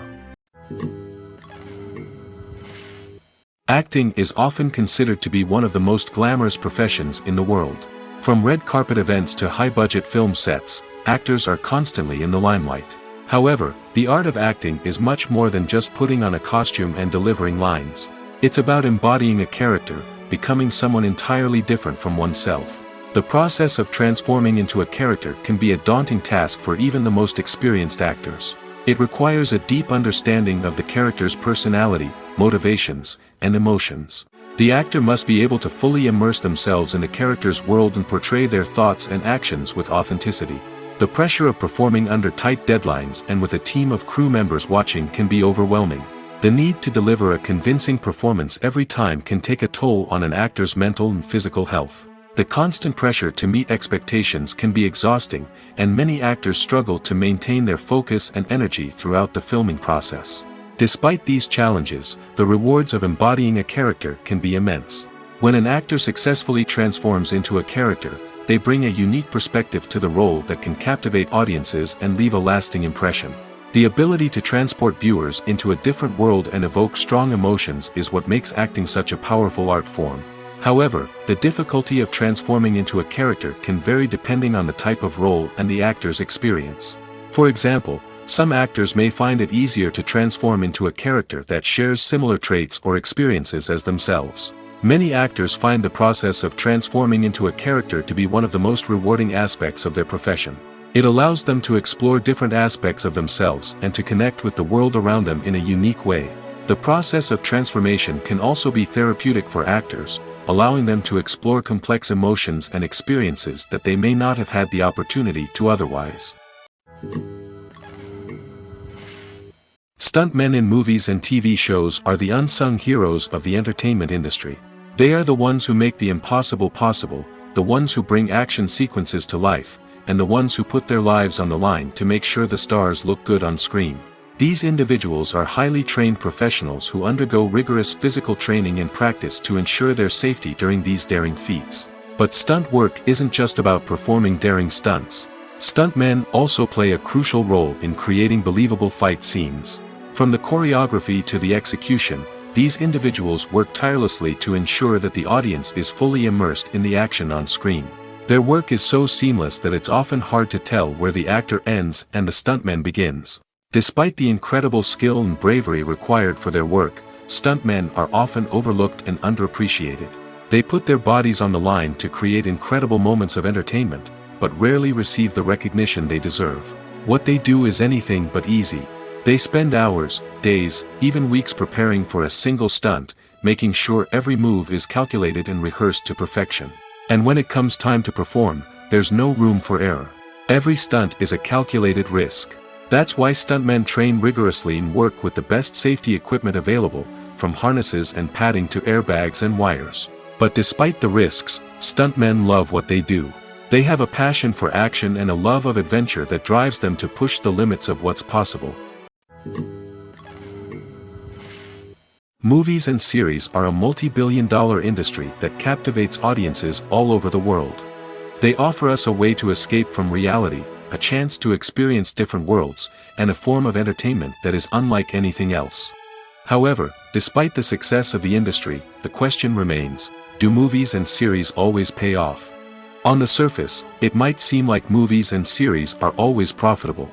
Acting is often considered to be one of the most glamorous professions in the world. From red carpet events to high-budget film sets, actors are constantly in the limelight. However, the art of acting is much more than just putting on a costume and delivering lines. It's about embodying a character, becoming someone entirely different from oneself. The process of transforming into a character can be a daunting task for even the most experienced actors. It requires a deep understanding of the character's personality, motivations, and emotions. The actor must be able to fully immerse themselves in the character's world and portray their thoughts and actions with authenticity. The pressure of performing under tight deadlines and with a team of crew members watching can be overwhelming. The need to deliver a convincing performance every time can take a toll on an actor's mental and physical health. The constant pressure to meet expectations can be exhausting, and many actors struggle to maintain their focus and energy throughout the filming process. Despite these challenges, the rewards of embodying a character can be immense. When an actor successfully transforms into a character, they bring a unique perspective to the role that can captivate audiences and leave a lasting impression. The ability to transport viewers into a different world and evoke strong emotions is what makes acting such a powerful art form. However, the difficulty of transforming into a character can vary depending on the type of role and the actor's experience. For example, some actors may find it easier to transform into a character that shares similar traits or experiences as themselves. Many actors find the process of transforming into a character to be one of the most rewarding aspects of their profession. It allows them to explore different aspects of themselves and to connect with the world around them in a unique way. The process of transformation can also be therapeutic for actors, allowing them to explore complex emotions and experiences that they may not have had the opportunity to otherwise. Stuntmen in movies and TV shows are the unsung heroes of the entertainment industry. They are the ones who make the impossible possible, the ones who bring action sequences to life, and the ones who put their lives on the line to make sure the stars look good on screen. These individuals are highly trained professionals who undergo rigorous physical training and practice to ensure their safety during these daring feats. But stunt work isn't just about performing daring stunts. Stuntmen also play a crucial role in creating believable fight scenes. From the choreography to the execution, these individuals work tirelessly to ensure that the audience is fully immersed in the action on screen. Their work is so seamless that it's often hard to tell where the actor ends and the stuntman begins. Despite the incredible skill and bravery required for their work, stuntmen are often overlooked and underappreciated. They put their bodies on the line to create incredible moments of entertainment, but rarely receive the recognition they deserve. What they do is anything but easy. They spend hours, days, even weeks preparing for a single stunt, making sure every move is calculated and rehearsed to perfection. And when it comes time to perform, there's no room for error. Every stunt is a calculated risk. That's why stuntmen train rigorously and work with the best safety equipment available, from harnesses and padding to airbags and wires. But despite the risks, stuntmen love what they do. They have a passion for action and a love of adventure that drives them to push the limits of what's possible. Movies and series are a multi-billion-dollar industry that captivates audiences all over the world. They offer us a way to escape from reality, a chance to experience different worlds, and a form of entertainment that is unlike anything else. However, despite the success of the industry, the question remains, do movies and series always pay off? On the surface, it might seem like movies and series are always profitable.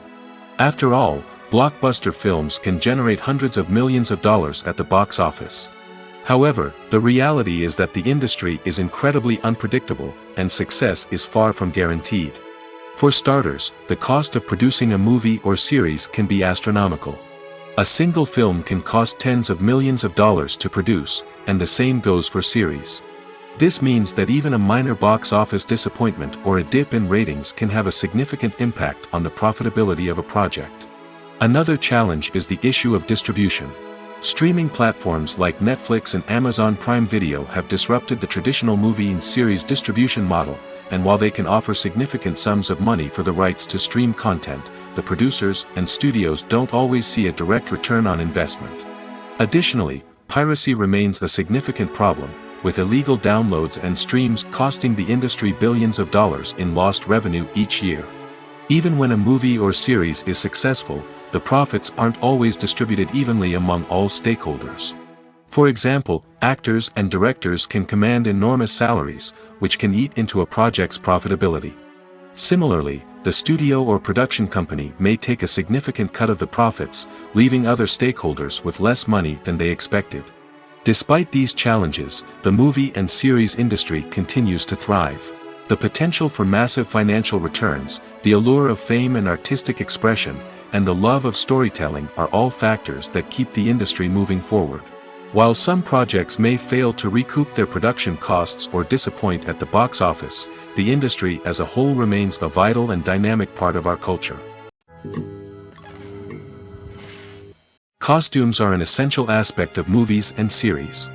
After all, blockbuster films can generate hundreds of millions of dollars at the box office. However, the reality is that the industry is incredibly unpredictable, and success is far from guaranteed. For starters, the cost of producing a movie or series can be astronomical. A single film can cost tens of millions of dollars to produce, and the same goes for series. This means that even a minor box office disappointment or a dip in ratings can have a significant impact on the profitability of a project. Another challenge is the issue of distribution. Streaming platforms like Netflix and Amazon Prime Video have disrupted the traditional movie and series distribution model, and while they can offer significant sums of money for the rights to stream content, the producers and studios don't always see a direct return on investment. Additionally, piracy remains a significant problem, with illegal downloads and streams costing the industry billions of dollars in lost revenue each year. Even when a movie or series is successful, the profits aren't always distributed evenly among all stakeholders. For example, actors and directors can command enormous salaries, which can eat into a project's profitability. Similarly, the studio or production company may take a significant cut of the profits, leaving other stakeholders with less money than they expected. Despite these challenges, the movie and series industry continues to thrive. The potential for massive financial returns, the allure of fame and artistic expression, and the love of storytelling are all factors that keep the industry moving forward. While some projects may fail to recoup their production costs or disappoint at the box office, the industry as a whole remains a vital and dynamic part of our culture. Costumes are an essential aspect of movies and series.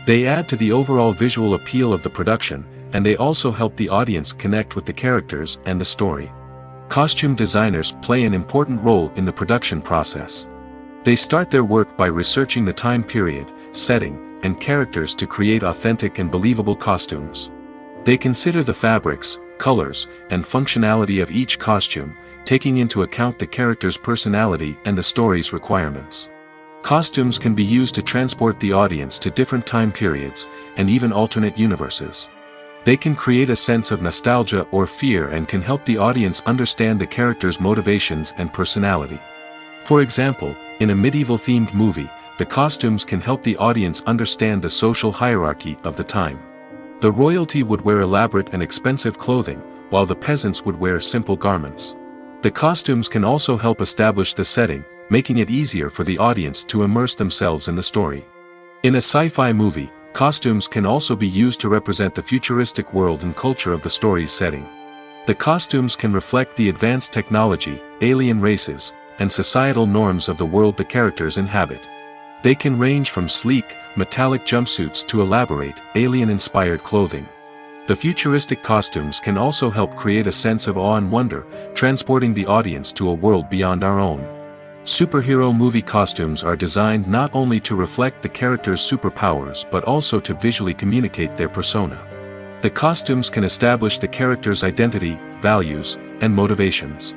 They add to the overall visual appeal of the production, and they also help the audience connect with the characters and the story. Costume designers play an important role in the production process. They start their work by researching the time period, setting, and characters to create authentic and believable costumes. They consider the fabrics, colors, and functionality of each costume, taking into account the character's personality and the story's requirements. Costumes can be used to transport the audience to different time periods, and even alternate universes. They can create a sense of nostalgia or fear and can help the audience understand the character's motivations and personality. For example, in a medieval-themed movie, the costumes can help the audience understand the social hierarchy of the time. The royalty would wear elaborate and expensive clothing, while the peasants would wear simple garments. The costumes can also help establish the setting, making it easier for the audience to immerse themselves in the story. In a sci-fi movie, costumes can also be used to represent the futuristic world and culture of the story's setting. The costumes can reflect the advanced technology, alien races, and societal norms of the world the characters inhabit. They can range from sleek, metallic jumpsuits to elaborate, alien-inspired clothing. The futuristic costumes can also help create a sense of awe and wonder, transporting the audience to a world beyond our own. Superhero movie costumes are designed not only to reflect the character's superpowers but also to visually communicate their persona. The costumes can establish the character's identity, values, and motivations.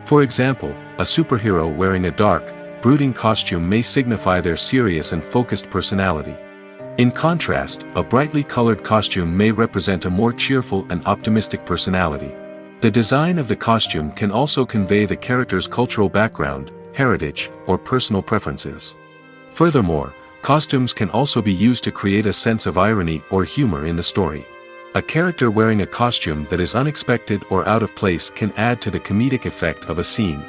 For example, a superhero wearing a dark, brooding costume may signify their serious and focused personality. In contrast, a brightly colored costume may represent a more cheerful and optimistic personality. The design of the costume can also convey the character's cultural background, heritage, or personal preferences. Furthermore, costumes can also be used to create a sense of irony or humor in the story. A character wearing a costume that is unexpected or out of place can add to the comedic effect of a scene.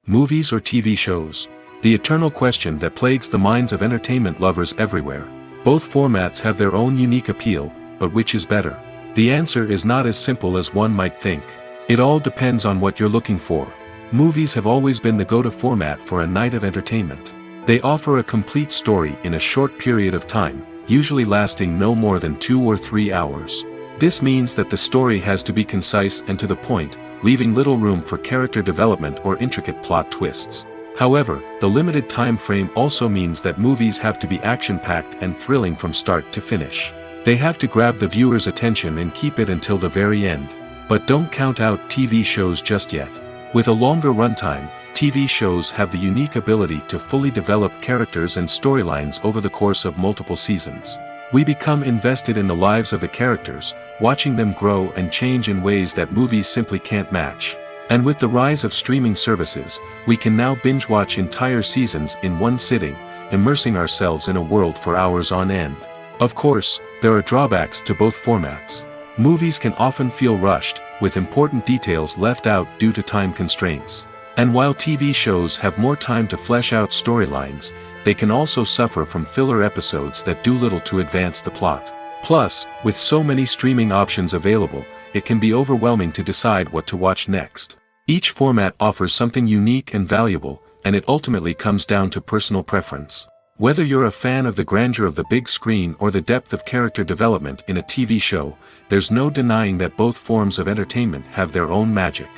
Movies or TV shows? The eternal question that plagues the minds of entertainment lovers everywhere. Both formats have their own unique appeal, but which is better? The answer is not as simple as one might think. It all depends on what you're looking for. Movies have always been the go-to format for a night of entertainment. They offer a complete story in a short period of time, usually lasting no more than 2 or 3 hours. This means that the story has to be concise and to the point, leaving little room for character development or intricate plot twists. However, the limited time frame also means that movies have to be action-packed and thrilling from start to finish. They have to grab the viewer's attention and keep it until the very end. But don't count out TV shows just yet. With a longer runtime, TV shows have the unique ability to fully develop characters and storylines over the course of multiple seasons. We become invested in the lives of the characters, watching them grow and change in ways that movies simply can't match. And with the rise of streaming services, we can now binge-watch entire seasons in one sitting, immersing ourselves in a world for hours on end. Of course, there are drawbacks to both formats. Movies can often feel rushed, with important details left out due to time constraints. And while TV shows have more time to flesh out storylines, they can also suffer from filler episodes that do little to advance the plot. Plus, with so many streaming options available, it can be overwhelming to decide what to watch next. Each format offers something unique and valuable, and it ultimately comes down to personal preference. Whether you're a fan of the grandeur of the big screen or the depth of character development in a TV show, there's no denying that both forms of entertainment have their own magic.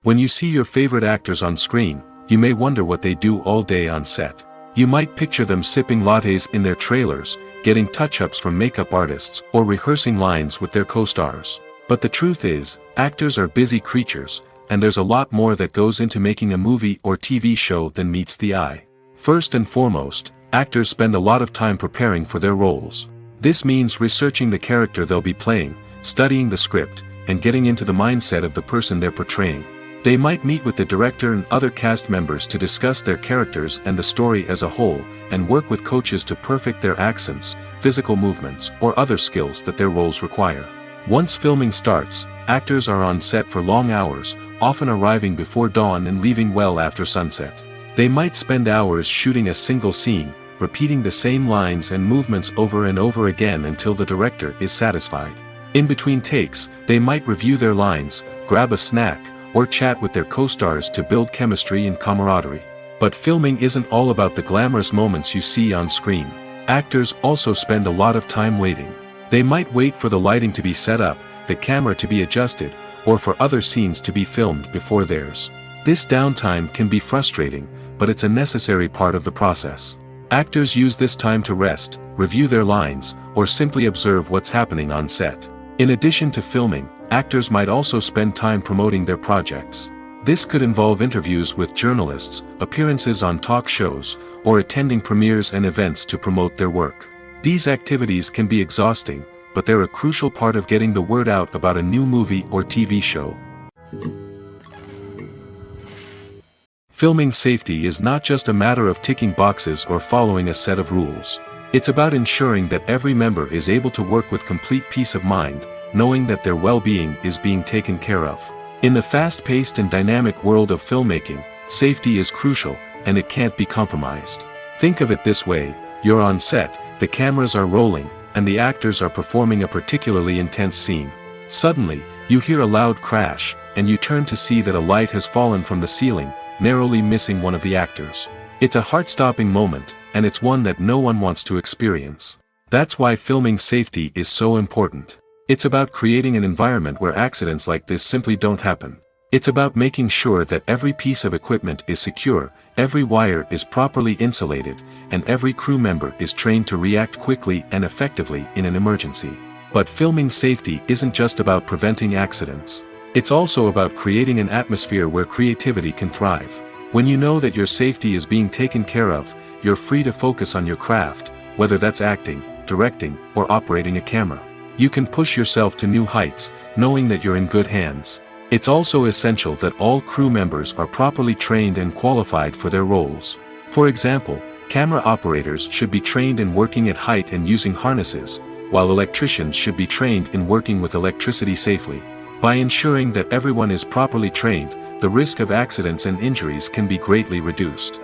When you see your favorite actors on screen, you may wonder what they do all day on set. You might picture them sipping lattes in their trailers, getting touch-ups from makeup artists, or rehearsing lines with their co-stars. But the truth is, actors are busy creatures, and there's a lot more that goes into making a movie or TV show than meets the eye. First and foremost, actors spend a lot of time preparing for their roles. This means researching the character they'll be playing, studying the script, and getting into the mindset of the person they're portraying. They might meet with the director and other cast members to discuss their characters and the story as a whole, and work with coaches to perfect their accents, physical movements, or other skills that their roles require. Once filming starts, actors are on set for long hours, often arriving before dawn and leaving well after sunset. They might spend hours shooting a single scene, repeating the same lines and movements over and over again until the director is satisfied. In between takes, they might review their lines, grab a snack, or chat with their co-stars to build chemistry and camaraderie. But filming isn't all about the glamorous moments you see on screen. Actors also spend a lot of time waiting. They might wait for the lighting to be set up, the camera to be adjusted, or for other scenes to be filmed before theirs. This downtime can be frustrating, but it's a necessary part of the process. Actors use this time to rest, review their lines, or simply observe what's happening on set. In addition to filming, actors might also spend time promoting their projects. This could involve interviews with journalists, appearances on talk shows, or attending premieres and events to promote their work. These activities can be exhausting, but they're a crucial part of getting the word out about a new movie or TV show. Filming safety is not just a matter of ticking boxes or following a set of rules. It's about ensuring that every member is able to work with complete peace of mind, knowing that their well-being is being taken care of. In the fast-paced and dynamic world of filmmaking, safety is crucial, and it can't be compromised. Think of it this way: you're on set, the cameras are rolling, and the actors are performing a particularly intense scene. Suddenly, you hear a loud crash, and you turn to see that a light has fallen from the ceiling, narrowly missing one of the actors. It's a heart-stopping moment, and it's one that no one wants to experience. That's why filming safety is so important. It's about creating an environment where accidents like this simply don't happen. It's about making sure that every piece of equipment is secure, every wire is properly insulated, and every crew member is trained to react quickly and effectively in an emergency. But filming safety isn't just about preventing accidents. It's also about creating an atmosphere where creativity can thrive. When you know that your safety is being taken care of, you're free to focus on your craft, whether that's acting, directing, or operating a camera. You can push yourself to new heights, knowing that you're in good hands. It's also essential that all crew members are properly trained and qualified for their roles. For example, camera operators should be trained in working at height and using harnesses, while electricians should be trained in working with electricity safely. By ensuring that everyone is properly trained, the risk of accidents and injuries can be greatly reduced.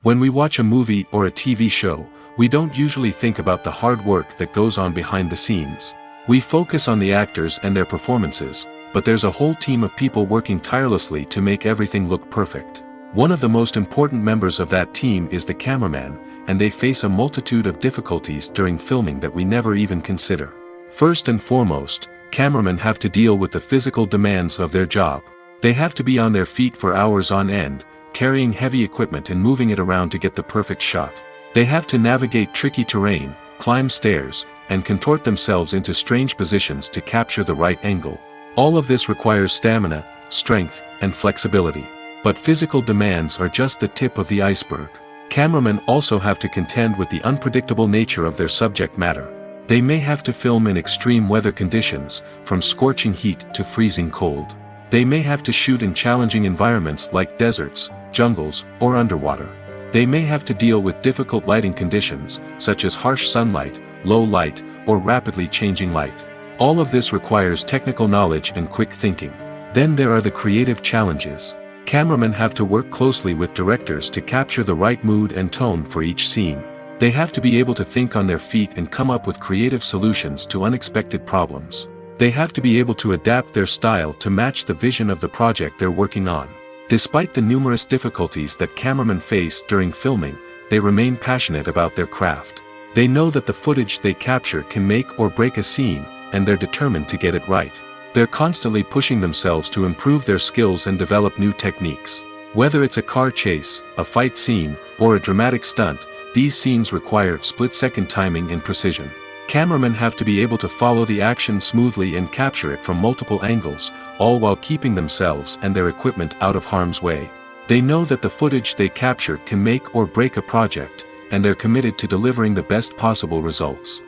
When we watch a movie or a TV show, we don't usually think about the hard work that goes on behind the scenes. We focus on the actors and their performances, but there's a whole team of people working tirelessly to make everything look perfect. One of the most important members of that team is the cameraman, and they face a multitude of difficulties during filming that we never even consider. First and foremost, cameramen have to deal with the physical demands of their job. They have to be on their feet for hours on end, carrying heavy equipment and moving it around to get the perfect shot. They have to navigate tricky terrain, climb stairs, and contort themselves into strange positions to capture the right angle. All of this requires stamina, strength, and flexibility. But physical demands are just the tip of the iceberg. Cameramen also have to contend with the unpredictable nature of their subject matter. They may have to film in extreme weather conditions, from scorching heat to freezing cold. They may have to shoot in challenging environments like deserts, jungles, or underwater. They may have to deal with difficult lighting conditions, such as harsh sunlight, low light, or rapidly changing light. All of this requires technical knowledge and quick thinking. Then there are the creative challenges. Cameramen have to work closely with directors to capture the right mood and tone for each scene. They have to be able to think on their feet and come up with creative solutions to unexpected problems. They have to be able to adapt their style to match the vision of the project they're working on. Despite the numerous difficulties that cameramen face during filming, they remain passionate about their craft. They know that the footage they capture can make or break a scene, and they're determined to get it right. They're constantly pushing themselves to improve their skills and develop new techniques. Whether it's a car chase, a fight scene, or a dramatic stunt, these scenes require split-second timing and precision. Cameramen have to be able to follow the action smoothly and capture it from multiple angles, all while keeping themselves and their equipment out of harm's way. They know that the footage they capture can make or break a project, and they're committed to delivering the best possible results.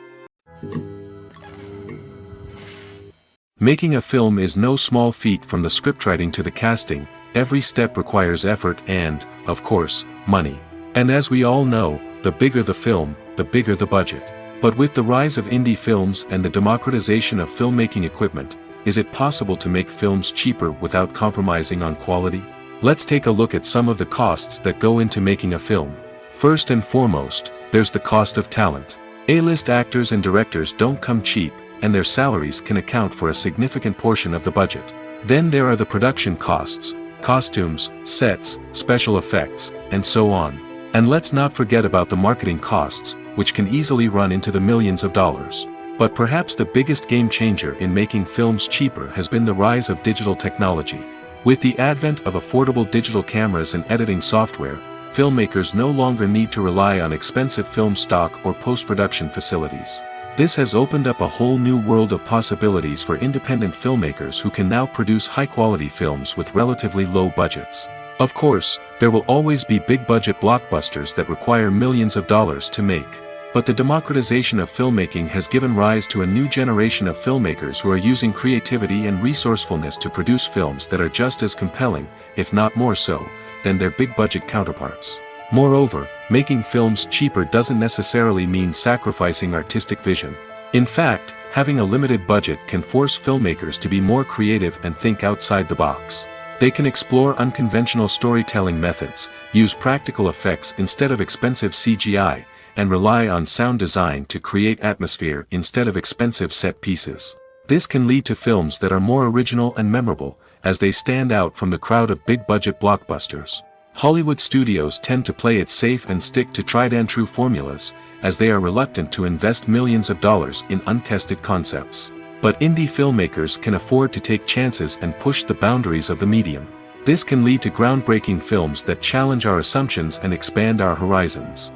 Making a film is no small feat. From the scriptwriting to the casting, every step requires effort and, of course, money. And as we all know, the bigger the film, the bigger the budget. But with the rise of indie films and the democratization of filmmaking equipment, is it possible to make films cheaper without compromising on quality? Let's take a look at some of the costs that go into making a film. First and foremost, there's the cost of talent. A-list actors and directors don't come cheap, and their salaries can account for a significant portion of the budget. Then there are the production costs, costumes, sets, special effects, and so on. And let's not forget about the marketing costs, which can easily run into the millions of dollars. But perhaps the biggest game changer in making films cheaper has been the rise of digital technology. With the advent of affordable digital cameras and editing software, filmmakers no longer need to rely on expensive film stock or post-production facilities. This has opened up a whole new world of possibilities for independent filmmakers who can now produce high-quality films with relatively low budgets. Of course, there will always be big-budget blockbusters that require millions of dollars to make. But the democratization of filmmaking has given rise to a new generation of filmmakers who are using creativity and resourcefulness to produce films that are just as compelling, if not more so, than their big-budget counterparts. Moreover, making films cheaper doesn't necessarily mean sacrificing artistic vision. In fact, having a limited budget can force filmmakers to be more creative and think outside the box. They can explore unconventional storytelling methods, use practical effects instead of expensive CGI, and rely on sound design to create atmosphere instead of expensive set pieces. This can lead to films that are more original and memorable, as they stand out from the crowd of big-budget blockbusters. Hollywood studios tend to play it safe and stick to tried-and-true formulas, as they are reluctant to invest millions of dollars in untested concepts. But indie filmmakers can afford to take chances and push the boundaries of the medium. This can lead to groundbreaking films that challenge our assumptions and expand our horizons.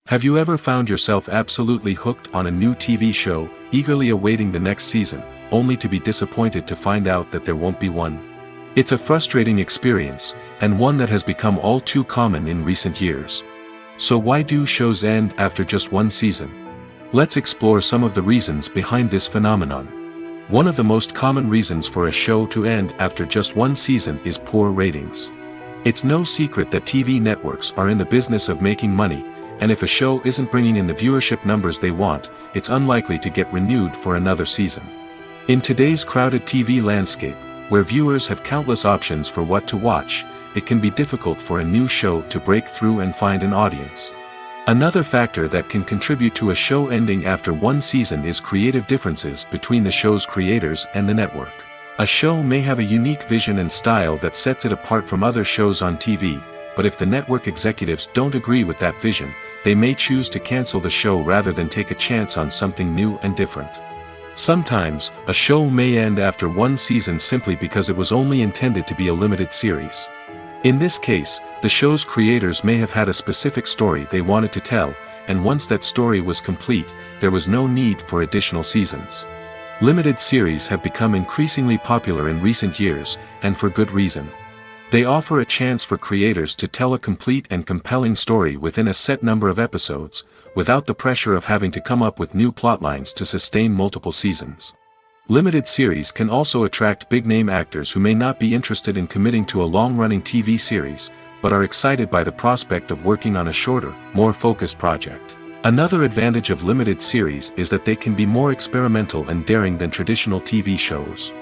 Have you ever found yourself absolutely hooked on a new TV show, eagerly awaiting the next season, only to be disappointed to find out that there won't be one? It's a frustrating experience, and one that has become all too common in recent years. So why do shows end after just one season? Let's explore some of the reasons behind this phenomenon. One of the most common reasons for a show to end after just one season is poor ratings. It's no secret that TV networks are in the business of making money, and if a show isn't bringing in the viewership numbers they want, it's unlikely to get renewed for another season. In today's crowded TV landscape, where viewers have countless options for what to watch, it can be difficult for a new show to break through and find an audience. Another factor that can contribute to a show ending after one season is creative differences between the show's creators and the network. A show may have a unique vision and style that sets it apart from other shows on TV, but if the network executives don't agree with that vision, they may choose to cancel the show rather than take a chance on something new and different. Sometimes, a show may end after one season simply because it was only intended to be a limited series. In this case, the show's creators may have had a specific story they wanted to tell, and once that story was complete, there was no need for additional seasons. Limited series have become increasingly popular in recent years, and for good reason. They offer a chance for creators to tell a complete and compelling story within a set number of episodes, without the pressure of having to come up with new plotlines to sustain multiple seasons. Limited series can also attract big-name actors who may not be interested in committing to a long-running TV series, but are excited by the prospect of working on a shorter, more focused project. Another advantage of limited series is that they can be more experimental and daring than traditional TV shows.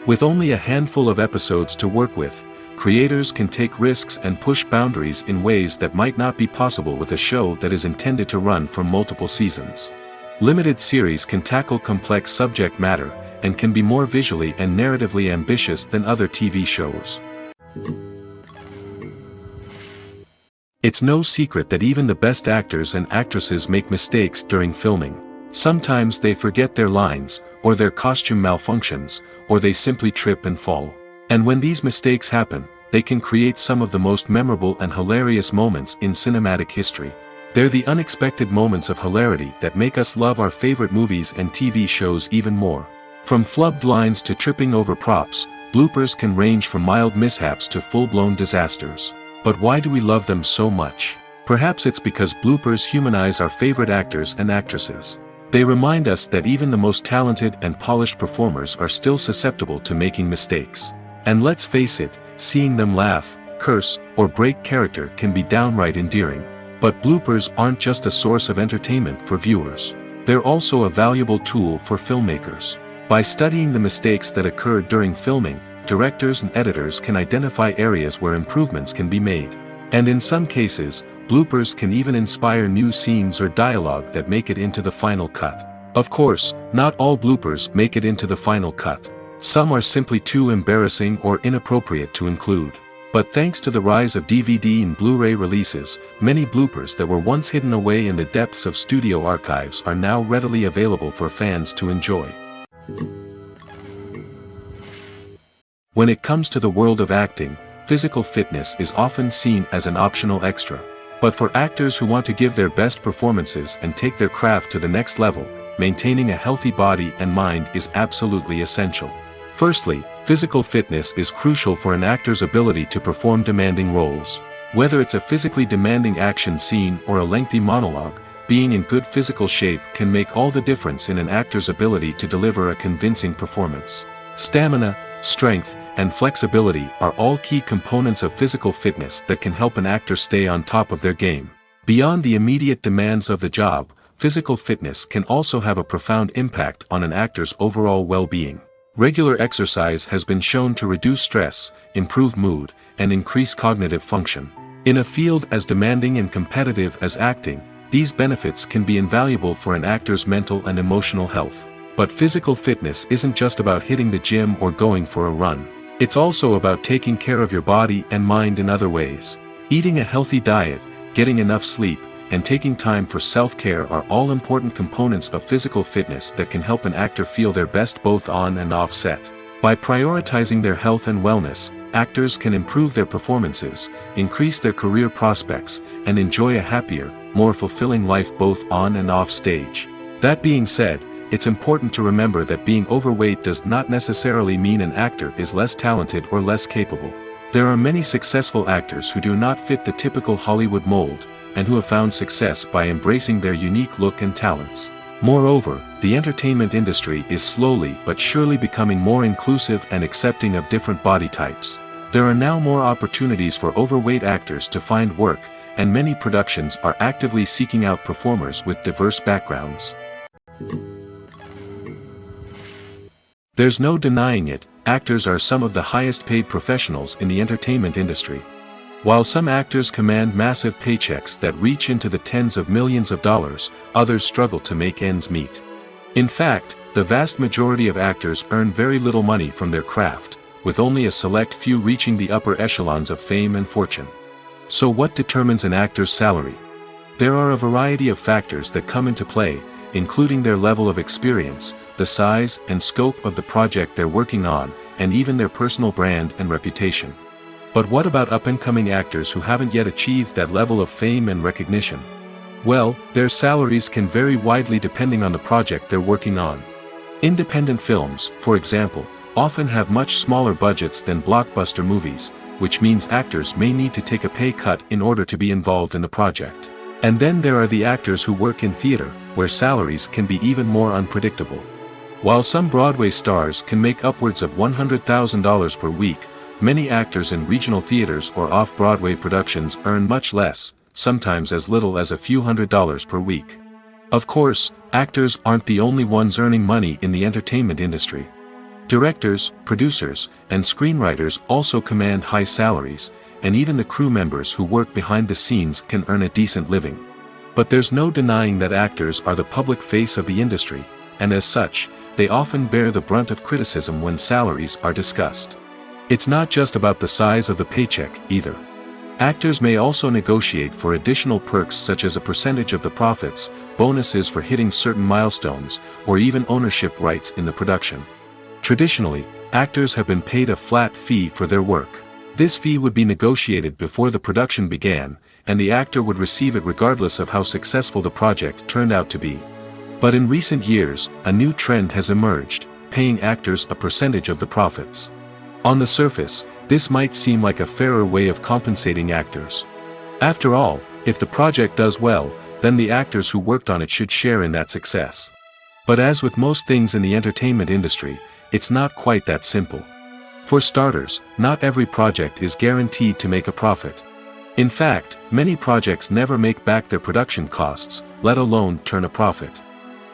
With only a handful of episodes to work with, creators can take risks and push boundaries in ways that might not be possible with a show that is intended to run for multiple seasons. Limited series can tackle complex subject matter, and can be more visually and narratively ambitious than other TV shows. It's no secret that even the best actors and actresses make mistakes during filming. Sometimes they forget their lines, or their costume malfunctions, or they simply trip and fall. And when these mistakes happen, they can create some of the most memorable and hilarious moments in cinematic history. They're the unexpected moments of hilarity that make us love our favorite movies and TV shows even more. From flubbed lines to tripping over props, bloopers can range from mild mishaps to full-blown disasters. But why do we love them so much? Perhaps it's because bloopers humanize our favorite actors and actresses. They remind us that even the most talented and polished performers are still susceptible to making mistakes. And let's face it, seeing them laugh, curse, or break character can be downright endearing. But bloopers aren't just a source of entertainment for viewers. They're also a valuable tool for filmmakers. By studying the mistakes that occurred during filming, directors and editors can identify areas where improvements can be made. And in some cases, bloopers can even inspire new scenes or dialogue that make it into the final cut. Of course, not all bloopers make it into the final cut. Some are simply too embarrassing or inappropriate to include. But thanks to the rise of DVD and Blu-ray releases, many bloopers that were once hidden away in the depths of studio archives are now readily available for fans to enjoy. When it comes to the world of acting, physical fitness is often seen as an optional extra. But for actors who want to give their best performances and take their craft to the next level, maintaining a healthy body and mind is absolutely essential. Firstly, physical fitness is crucial for an actor's ability to perform demanding roles. Whether it's a physically demanding action scene or a lengthy monologue, being in good physical shape can make all the difference in an actor's ability to deliver a convincing performance. Stamina, strength, and flexibility are all key components of physical fitness that can help an actor stay on top of their game. Beyond the immediate demands of the job, physical fitness can also have a profound impact on an actor's overall well-being. Regular exercise has been shown to reduce stress, improve mood, and increase cognitive function. In a field as demanding and competitive as acting, these benefits can be invaluable for an actor's mental and emotional health. But physical fitness isn't just about hitting the gym or going for a run. It's also about taking care of your body and mind in other ways. Eating a healthy diet, getting enough sleep, and taking time for self-care are all important components of physical fitness that can help an actor feel their best both on and off set. By prioritizing their health and wellness, actors can improve their performances, increase their career prospects, and enjoy a happier, more fulfilling life both on and off stage. That being said, it's important to remember that being overweight does not necessarily mean an actor is less talented or less capable. There are many successful actors who do not fit the typical Hollywood mold, and who have found success by embracing their unique look and talents. Moreover, the entertainment industry is slowly but surely becoming more inclusive and accepting of different body types. There are now more opportunities for overweight actors to find work, and many productions are actively seeking out performers with diverse backgrounds. There's no denying it, actors are some of the highest paid professionals in the entertainment industry. While some actors command massive paychecks that reach into the tens of millions of dollars, others struggle to make ends meet. In fact, the vast majority of actors earn very little money from their craft, with only a select few reaching the upper echelons of fame and fortune. So what determines an actor's salary? There are a variety of factors that come into play, including their level of experience, the size and scope of the project they're working on, and even their personal brand and reputation. But what about up-and-coming actors who haven't yet achieved that level of fame and recognition? Well, their salaries can vary widely depending on the project they're working on. Independent films, for example, often have much smaller budgets than blockbuster movies, which means actors may need to take a pay cut in order to be involved in the project. And then there are the actors who work in theater, where salaries can be even more unpredictable. While some Broadway stars can make upwards of $100,000 per week, many actors in regional theaters or off-Broadway productions earn much less, sometimes as little as a few $100s per week. Of course, actors aren't the only ones earning money in the entertainment industry. Directors, producers, and screenwriters also command high salaries, and even the crew members who work behind the scenes can earn a decent living. But there's no denying that actors are the public face of the industry, and as such, they often bear the brunt of criticism when salaries are discussed. It's not just about the size of the paycheck, either. Actors may also negotiate for additional perks such as a percentage of the profits, bonuses for hitting certain milestones, or even ownership rights in the production. Traditionally, actors have been paid a flat fee for their work. This fee would be negotiated before the production began, and the actor would receive it regardless of how successful the project turned out to be. But in recent years, a new trend has emerged, paying actors a percentage of the profits. On the surface, this might seem like a fairer way of compensating actors. After all, if the project does well, then the actors who worked on it should share in that success. But as with most things in the entertainment industry, it's not quite that simple. For starters, not every project is guaranteed to make a profit. In fact, many projects never make back their production costs, let alone turn a profit.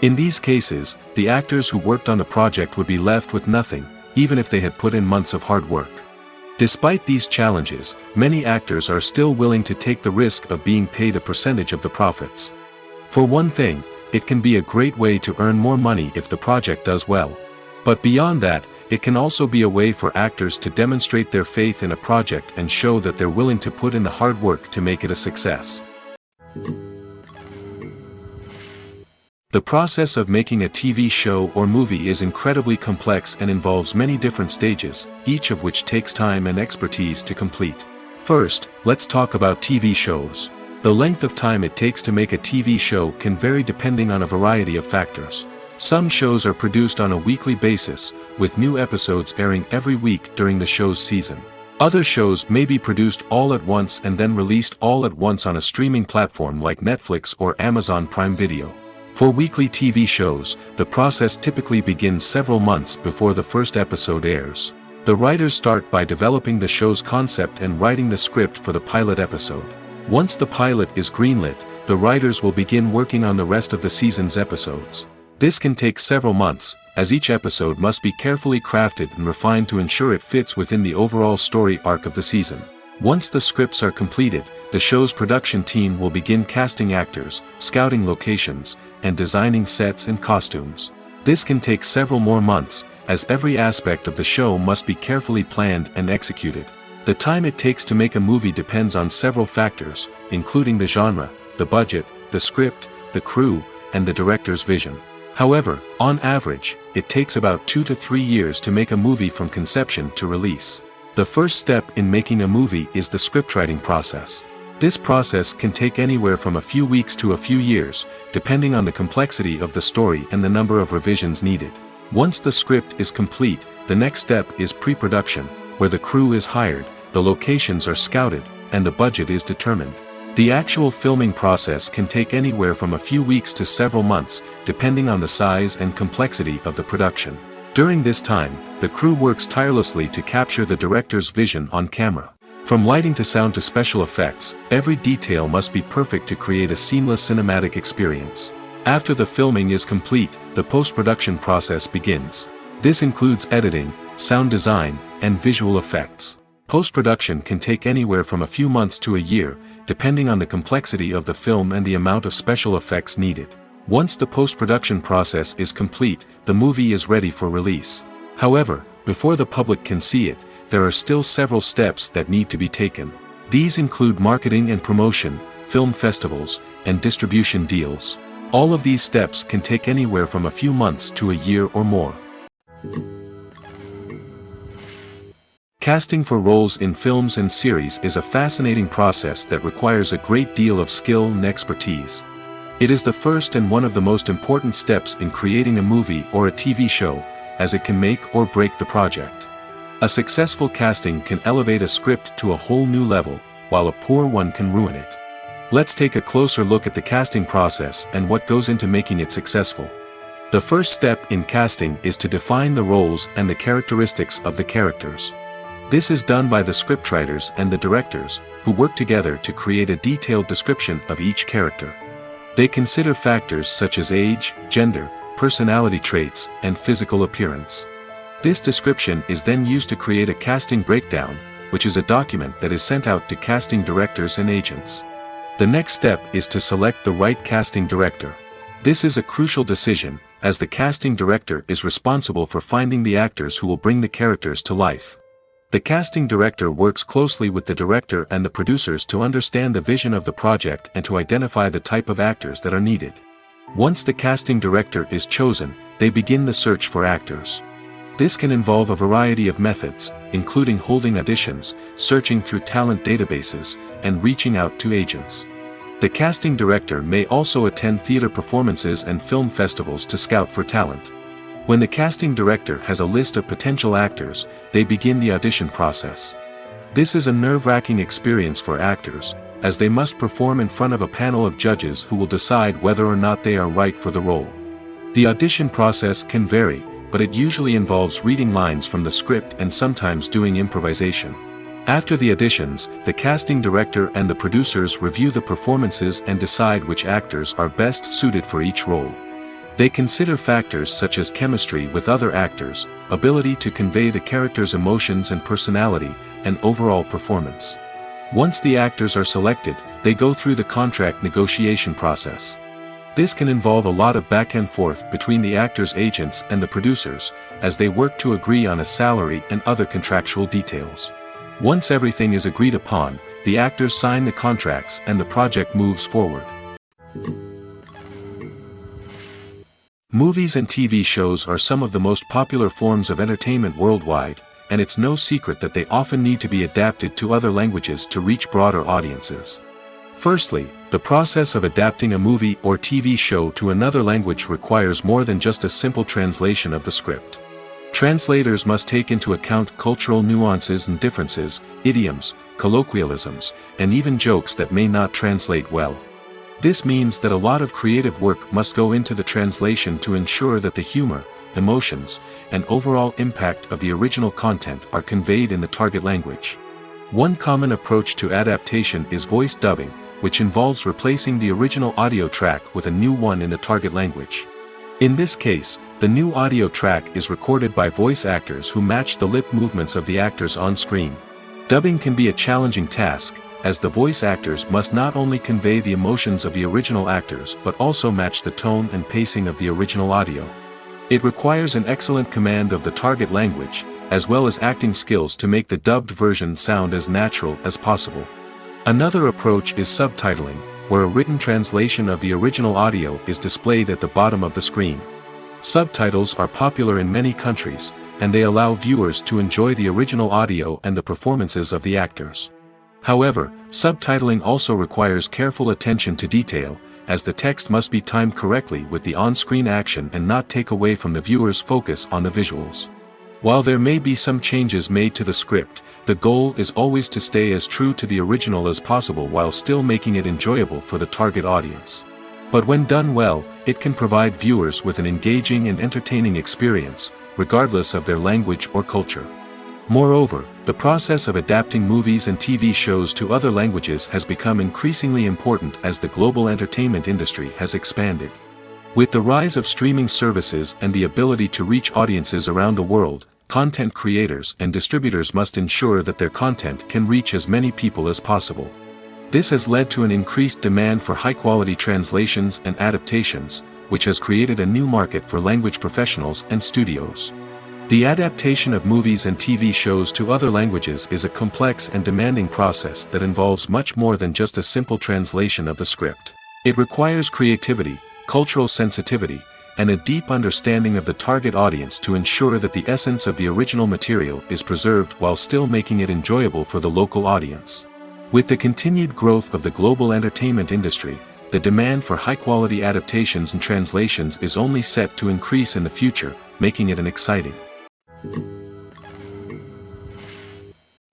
In these cases, the actors who worked on the project would be left with nothing, even if they had put in months of hard work. Despite these challenges, many actors are still willing to take the risk of being paid a percentage of the profits. For one thing, it can be a great way to earn more money if the project does well. But beyond that, it can also be a way for actors to demonstrate their faith in a project and show that they're willing to put in the hard work to make it a success. The process of making a TV show or movie is incredibly complex and involves many different stages, each of which takes time and expertise to complete. First, let's talk about TV shows. The length of time it takes to make a TV show can vary depending on a variety of factors. Some shows are produced on a weekly basis, with new episodes airing every week during the show's season. Other shows may be produced all at once and then released all at once on a streaming platform like Netflix or Amazon Prime Video. For weekly TV shows, the process typically begins several months before the first episode airs. The writers start by developing the show's concept and writing the script for the pilot episode. Once the pilot is greenlit, the writers will begin working on the rest of the season's episodes. This can take several months, as each episode must be carefully crafted and refined to ensure it fits within the overall story arc of the season. Once the scripts are completed, the show's production team will begin casting actors, scouting locations, and designing sets and costumes. This can take several more months, as every aspect of the show must be carefully planned and executed. The time it takes to make a movie depends on several factors, including the genre, the budget, the script, the crew, and the director's vision. However, on average, it takes about 2 to 3 years to make a movie from conception to release. The first step in making a movie is the scriptwriting process. This process can take anywhere from a few weeks to a few years, depending on the complexity of the story and the number of revisions needed. Once the script is complete, the next step is pre-production, where the crew is hired, the locations are scouted, and the budget is determined. The actual filming process can take anywhere from a few weeks to several months, depending on the size and complexity of the production. During this time, the crew works tirelessly to capture the director's vision on camera. From lighting to sound to special effects, every detail must be perfect to create a seamless cinematic experience. After the filming is complete, the post-production process begins. This includes editing, sound design, and visual effects. Post-production can take anywhere from a few months to a year, depending on the complexity of the film and the amount of special effects needed. Once the post-production process is complete, the movie is ready for release. However, before the public can see it, there are still several steps that need to be taken. These include marketing and promotion, film festivals, and distribution deals. All of these steps can take anywhere from a few months to a year or more. Casting for roles in films and series is a fascinating process that requires a great deal of skill and expertise. It is the first and one of the most important steps in creating a movie or a TV show, as it can make or break the project. A successful casting can elevate a script to a whole new level, while a poor one can ruin it. Let's take a closer look at the casting process and what goes into making it successful. The first step in casting is to define the roles and the characteristics of the characters. This is done by the scriptwriters and the directors, who work together to create a detailed description of each character. They consider factors such as age, gender, personality traits, and physical appearance. This description is then used to create a casting breakdown, which is a document that is sent out to casting directors and agents. The next step is to select the right casting director. This is a crucial decision, as the casting director is responsible for finding the actors who will bring the characters to life. The casting director works closely with the director and the producers to understand the vision of the project and to identify the type of actors that are needed. Once the casting director is chosen, they begin the search for actors. This can involve a variety of methods, including holding auditions, searching through talent databases, and reaching out to agents. The casting director may also attend theater performances and film festivals to scout for talent. When the casting director has a list of potential actors, they begin the audition process. This is a nerve-wracking experience for actors, as they must perform in front of a panel of judges who will decide whether or not they are right for the role. The audition process can vary, but it usually involves reading lines from the script and sometimes doing improvisation. After the auditions, the casting director and the producers review the performances and decide which actors are best suited for each role. They consider factors such as chemistry with other actors, ability to convey the character's emotions and personality, and overall performance. Once the actors are selected, they go through the contract negotiation process. This can involve a lot of back and forth between the actors' agents and the producers, as they work to agree on a salary and other contractual details. Once everything is agreed upon, the actors sign the contracts and the project moves forward. Movies and TV shows are some of the most popular forms of entertainment worldwide, and it's no secret that they often need to be adapted to other languages to reach broader audiences. Firstly, the process of adapting a movie or TV show to another language requires more than just a simple translation of the script. Translators must take into account cultural nuances and differences, idioms, colloquialisms, and even jokes that may not translate well. This means that a lot of creative work must go into the translation to ensure that the humor, emotions, and overall impact of the original content are conveyed in the target language. One common approach to adaptation is voice dubbing, which involves replacing the original audio track with a new one in the target language. In this case, the new audio track is recorded by voice actors who match the lip movements of the actors on screen. Dubbing can be a challenging task, as the voice actors must not only convey the emotions of the original actors but also match the tone and pacing of the original audio. It requires an excellent command of the target language, as well as acting skills to make the dubbed version sound as natural as possible. Another approach is subtitling, where a written translation of the original audio is displayed at the bottom of the screen. Subtitles are popular in many countries, and they allow viewers to enjoy the original audio and the performances of the actors. However, subtitling also requires careful attention to detail, as the text must be timed correctly with the on-screen action and not take away from the viewer's focus on the visuals. While there may be some changes made to the script, the goal is always to stay as true to the original as possible while still making it enjoyable for the target audience. But when done well, it can provide viewers with an engaging and entertaining experience, regardless of their language or culture. Moreover, the process of adapting movies and TV shows to other languages has become increasingly important as the global entertainment industry has expanded. With the rise of streaming services and the ability to reach audiences around the world, content creators and distributors must ensure that their content can reach as many people as possible. This has led to an increased demand for high-quality translations and adaptations, which has created a new market for language professionals and studios. The adaptation of movies and TV shows to other languages is a complex and demanding process that involves much more than just a simple translation of the script. It requires creativity, cultural sensitivity, and a deep understanding of the target audience to ensure that the essence of the original material is preserved while still making it enjoyable for the local audience. With the continued growth of the global entertainment industry, the demand for high-quality adaptations and translations is only set to increase in the future, making it exciting.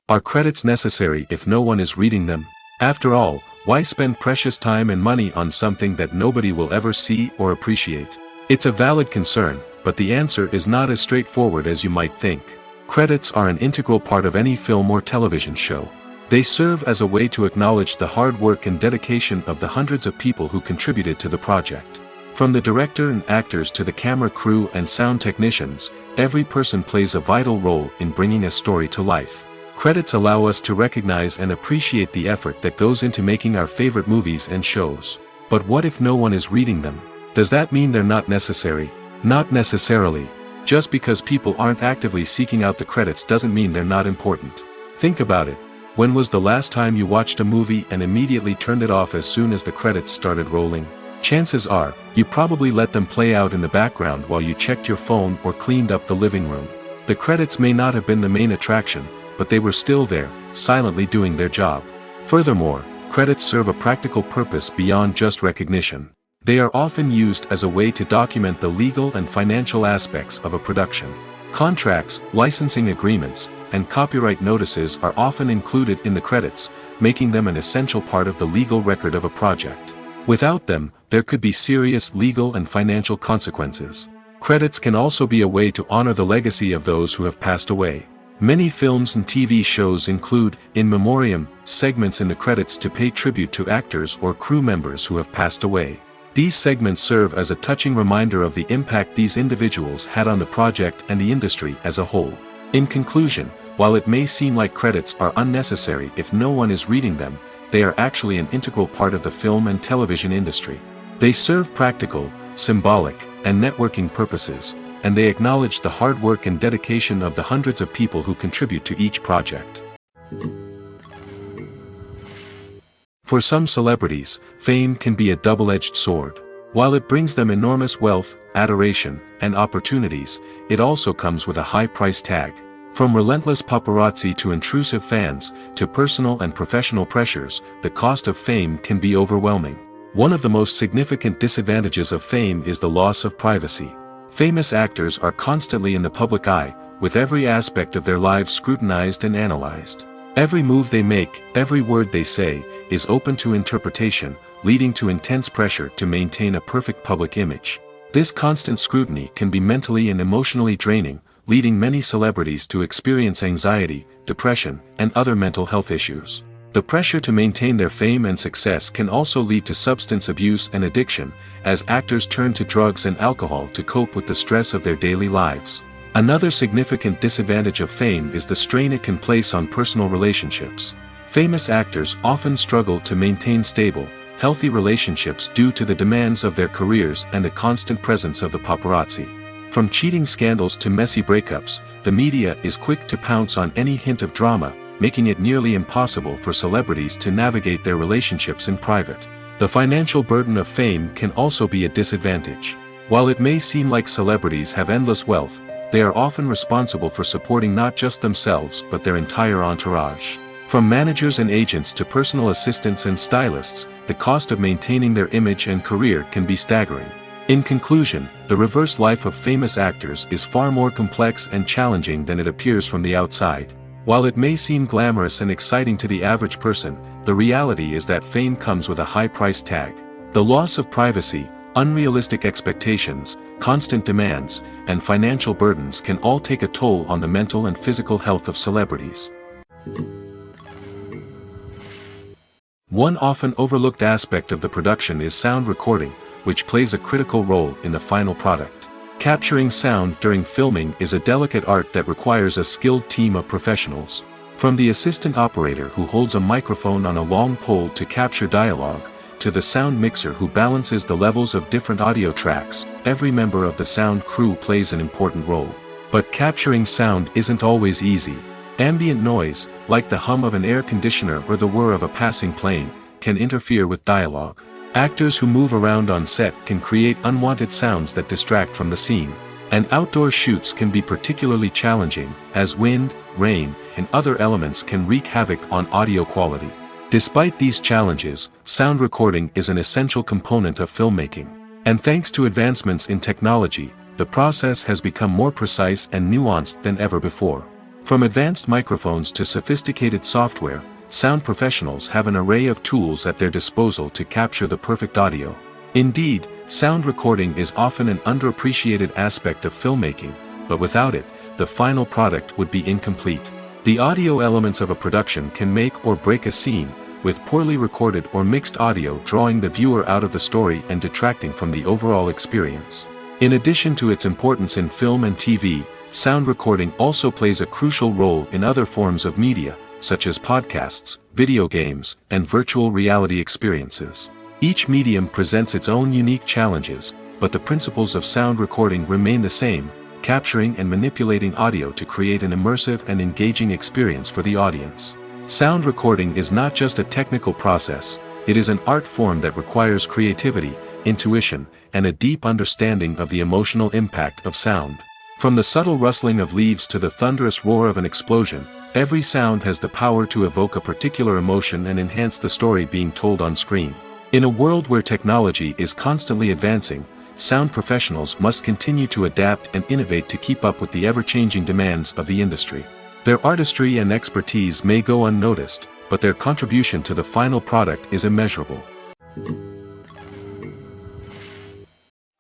Are credits necessary if no one is reading them? After all, why spend precious time and money on something that nobody will ever see or appreciate? It's a valid concern, but the answer is not as straightforward as you might think. Credits are an integral part of any film or television show. They serve as a way to acknowledge the hard work and dedication of the hundreds of people who contributed to the project. From the director and actors to the camera crew and sound technicians, every person plays a vital role in bringing a story to life. Credits allow us to recognize and appreciate the effort that goes into making our favorite movies and shows. But what if no one is reading them? Does that mean they're not necessary? Not necessarily. Just because people aren't actively seeking out the credits doesn't mean they're not important. Think about it. When was the last time you watched a movie and immediately turned it off as soon as the credits started rolling? Chances are, you probably let them play out in the background while you checked your phone or cleaned up the living room. The credits may not have been the main attraction, but they were still there, silently doing their job. Furthermore, credits serve a practical purpose beyond just recognition. They are often used as a way to document the legal and financial aspects of a production. Contracts, licensing agreements, and copyright notices are often included in the credits, making them an essential part of the legal record of a project. Without them, there could be serious legal and financial consequences. Credits can also be a way to honor the legacy of those who have passed away. Many films and TV shows include, in memoriam, segments in the credits to pay tribute to actors or crew members who have passed away. These segments serve as a touching reminder of the impact these individuals had on the project and the industry as a whole. In conclusion, while it may seem like credits are unnecessary if no one is reading them, they are actually an integral part of the film and television industry. They serve practical, symbolic, and networking purposes, and they acknowledge the hard work and dedication of the hundreds of people who contribute to each project. For some celebrities, fame can be a double-edged sword. While it brings them enormous wealth, adoration, and opportunities, it also comes with a high price tag. From relentless paparazzi to intrusive fans, to personal and professional pressures, the cost of fame can be overwhelming. One of the most significant disadvantages of fame is the loss of privacy. Famous actors are constantly in the public eye, with every aspect of their lives scrutinized and analyzed. Every move they make, every word they say, is open to interpretation, leading to intense pressure to maintain a perfect public image. This constant scrutiny can be mentally and emotionally draining, leading many celebrities to experience anxiety, depression, and other mental health issues. The pressure to maintain their fame and success can also lead to substance abuse and addiction, as actors turn to drugs and alcohol to cope with the stress of their daily lives. Another significant disadvantage of fame is the strain it can place on personal relationships. Famous actors often struggle to maintain stable, healthy relationships due to the demands of their careers and the constant presence of the paparazzi. From cheating scandals to messy breakups, the media is quick to pounce on any hint of drama, making it nearly impossible for celebrities to navigate their relationships in private. The financial burden of fame can also be a disadvantage. While it may seem like celebrities have endless wealth, they are often responsible for supporting not just themselves but their entire entourage. From managers and agents to personal assistants and stylists, the cost of maintaining their image and career can be staggering. In conclusion, the reverse life of famous actors is far more complex and challenging than it appears from the outside. While it may seem glamorous and exciting to the average person, the reality is that fame comes with a high price tag. The loss of privacy, unrealistic expectations, constant demands, and financial burdens can all take a toll on the mental and physical health of celebrities. One often overlooked aspect of the production is sound recording, which plays a critical role in the final product. Capturing sound during filming is a delicate art that requires a skilled team of professionals. From the assistant operator who holds a microphone on a long pole to capture dialogue, to the sound mixer who balances the levels of different audio tracks, every member of the sound crew plays an important role. But capturing sound isn't always easy. Ambient noise, like the hum of an air conditioner or the whir of a passing plane, can interfere with dialogue. Actors who move around on set can create unwanted sounds that distract from the scene. And outdoor shoots can be particularly challenging, as wind, rain, and other elements can wreak havoc on audio quality. Despite these challenges, sound recording is an essential component of filmmaking. And thanks to advancements in technology, the process has become more precise and nuanced than ever before. From advanced microphones to sophisticated software, sound professionals have an array of tools at their disposal to capture the perfect audio. Indeed, sound recording is often an underappreciated aspect of filmmaking, but without it, the final product would be incomplete. The audio elements of a production can make or break a scene, with poorly recorded or mixed audio drawing the viewer out of the story and detracting from the overall experience. In addition to its importance in film and TV, sound recording also plays a crucial role in other forms of media, such as podcasts, video games, and virtual reality experiences. Each medium presents its own unique challenges, but the principles of sound recording remain the same, capturing and manipulating audio to create an immersive and engaging experience for the audience. Sound recording is not just a technical process, it is an art form that requires creativity, intuition, and a deep understanding of the emotional impact of sound. From the subtle rustling of leaves to the thunderous roar of an explosion, every sound has the power to evoke a particular emotion and enhance the story being told on screen. In a world where technology is constantly advancing, sound professionals must continue to adapt and innovate to keep up with the ever-changing demands of the industry. Their artistry and expertise may go unnoticed, but their contribution to the final product is immeasurable.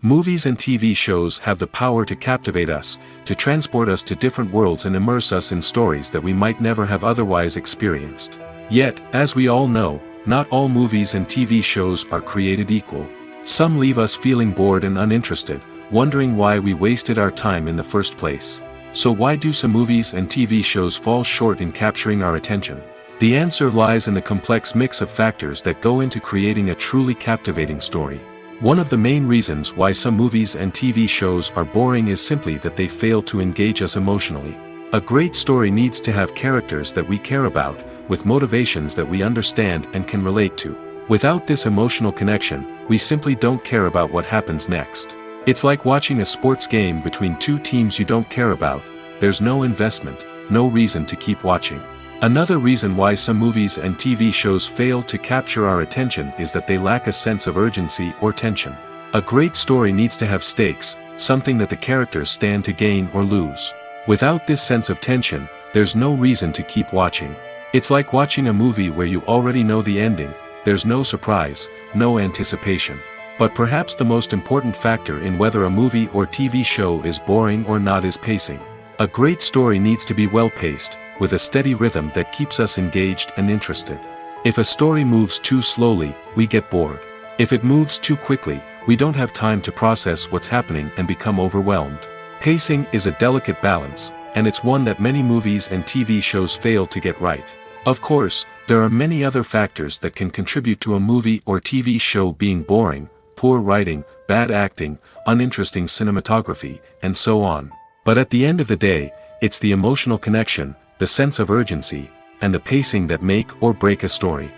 Movies and TV shows have the power to captivate us, to transport us to different worlds and immerse us in stories that we might never have otherwise experienced. Yet, as we all know, not all movies and TV shows are created equal. Some leave us feeling bored and uninterested, wondering why we wasted our time in the first place. So why do some movies and TV shows fall short in capturing our attention? The answer lies in the complex mix of factors that go into creating a truly captivating story. One of the main reasons why some movies and TV shows are boring is simply that they fail to engage us emotionally. A great story needs to have characters that we care about, with motivations that we understand and can relate to. Without this emotional connection, we simply don't care about what happens next. It's like watching a sports game between two teams you don't care about. There's no investment, no reason to keep watching. Another reason why some movies and TV shows fail to capture our attention is that they lack a sense of urgency or tension. A great story needs to have stakes, something that the characters stand to gain or lose. Without this sense of tension, there's no reason to keep watching. It's like watching a movie where you already know the ending, there's no surprise, no anticipation. But perhaps the most important factor in whether a movie or TV show is boring or not is pacing. A great story needs to be well-paced, with a steady rhythm that keeps us engaged and interested. If a story moves too slowly, we get bored. If it moves too quickly, we don't have time to process what's happening and become overwhelmed. Pacing is a delicate balance, and it's one that many movies and TV shows fail to get right. Of course, there are many other factors that can contribute to a movie or TV show being boring: poor writing, bad acting, uninteresting cinematography, and so on. But at the end of the day, it's the emotional connection, the sense of urgency, and the pacing that make or break a story.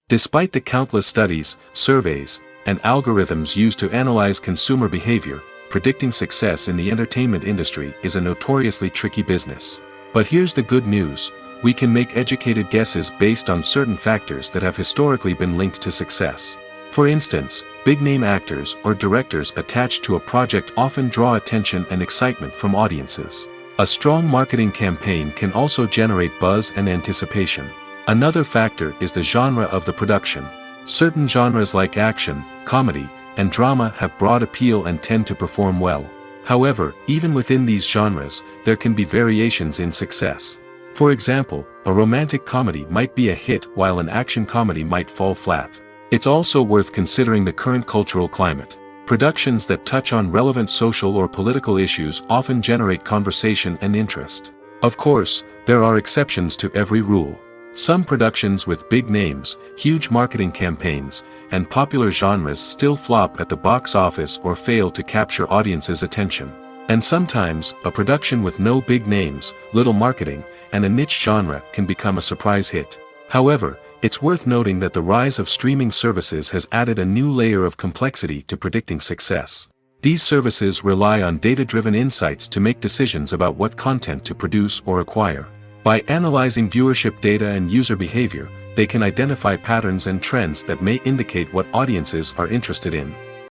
Despite the countless studies, surveys, and algorithms used to analyze consumer behavior, predicting success in the entertainment industry is a notoriously tricky business. But here's the good news: we can make educated guesses based on certain factors that have historically been linked to success. For instance, big-name actors or directors attached to a project often draw attention and excitement from audiences. A strong marketing campaign can also generate buzz and anticipation. Another factor is the genre of the production. Certain genres like action, comedy, and drama have broad appeal and tend to perform well. However, even within these genres, there can be variations in success. For example, a romantic comedy might be a hit while an action comedy might fall flat. It's also worth considering the current cultural climate. Productions that touch on relevant social or political issues often generate conversation and interest. Of course, there are exceptions to every rule. Some productions with big names, huge marketing campaigns, and popular genres still flop at the box office or fail to capture audiences' attention. And sometimes, a production with no big names, little marketing, and a niche genre can become a surprise hit. However, it's worth noting that the rise of streaming services has added a new layer of complexity to predicting success. These services rely on data-driven insights to make decisions about what content to produce or acquire. By analyzing viewership data and user behavior, they can identify patterns and trends that may indicate what audiences are interested in.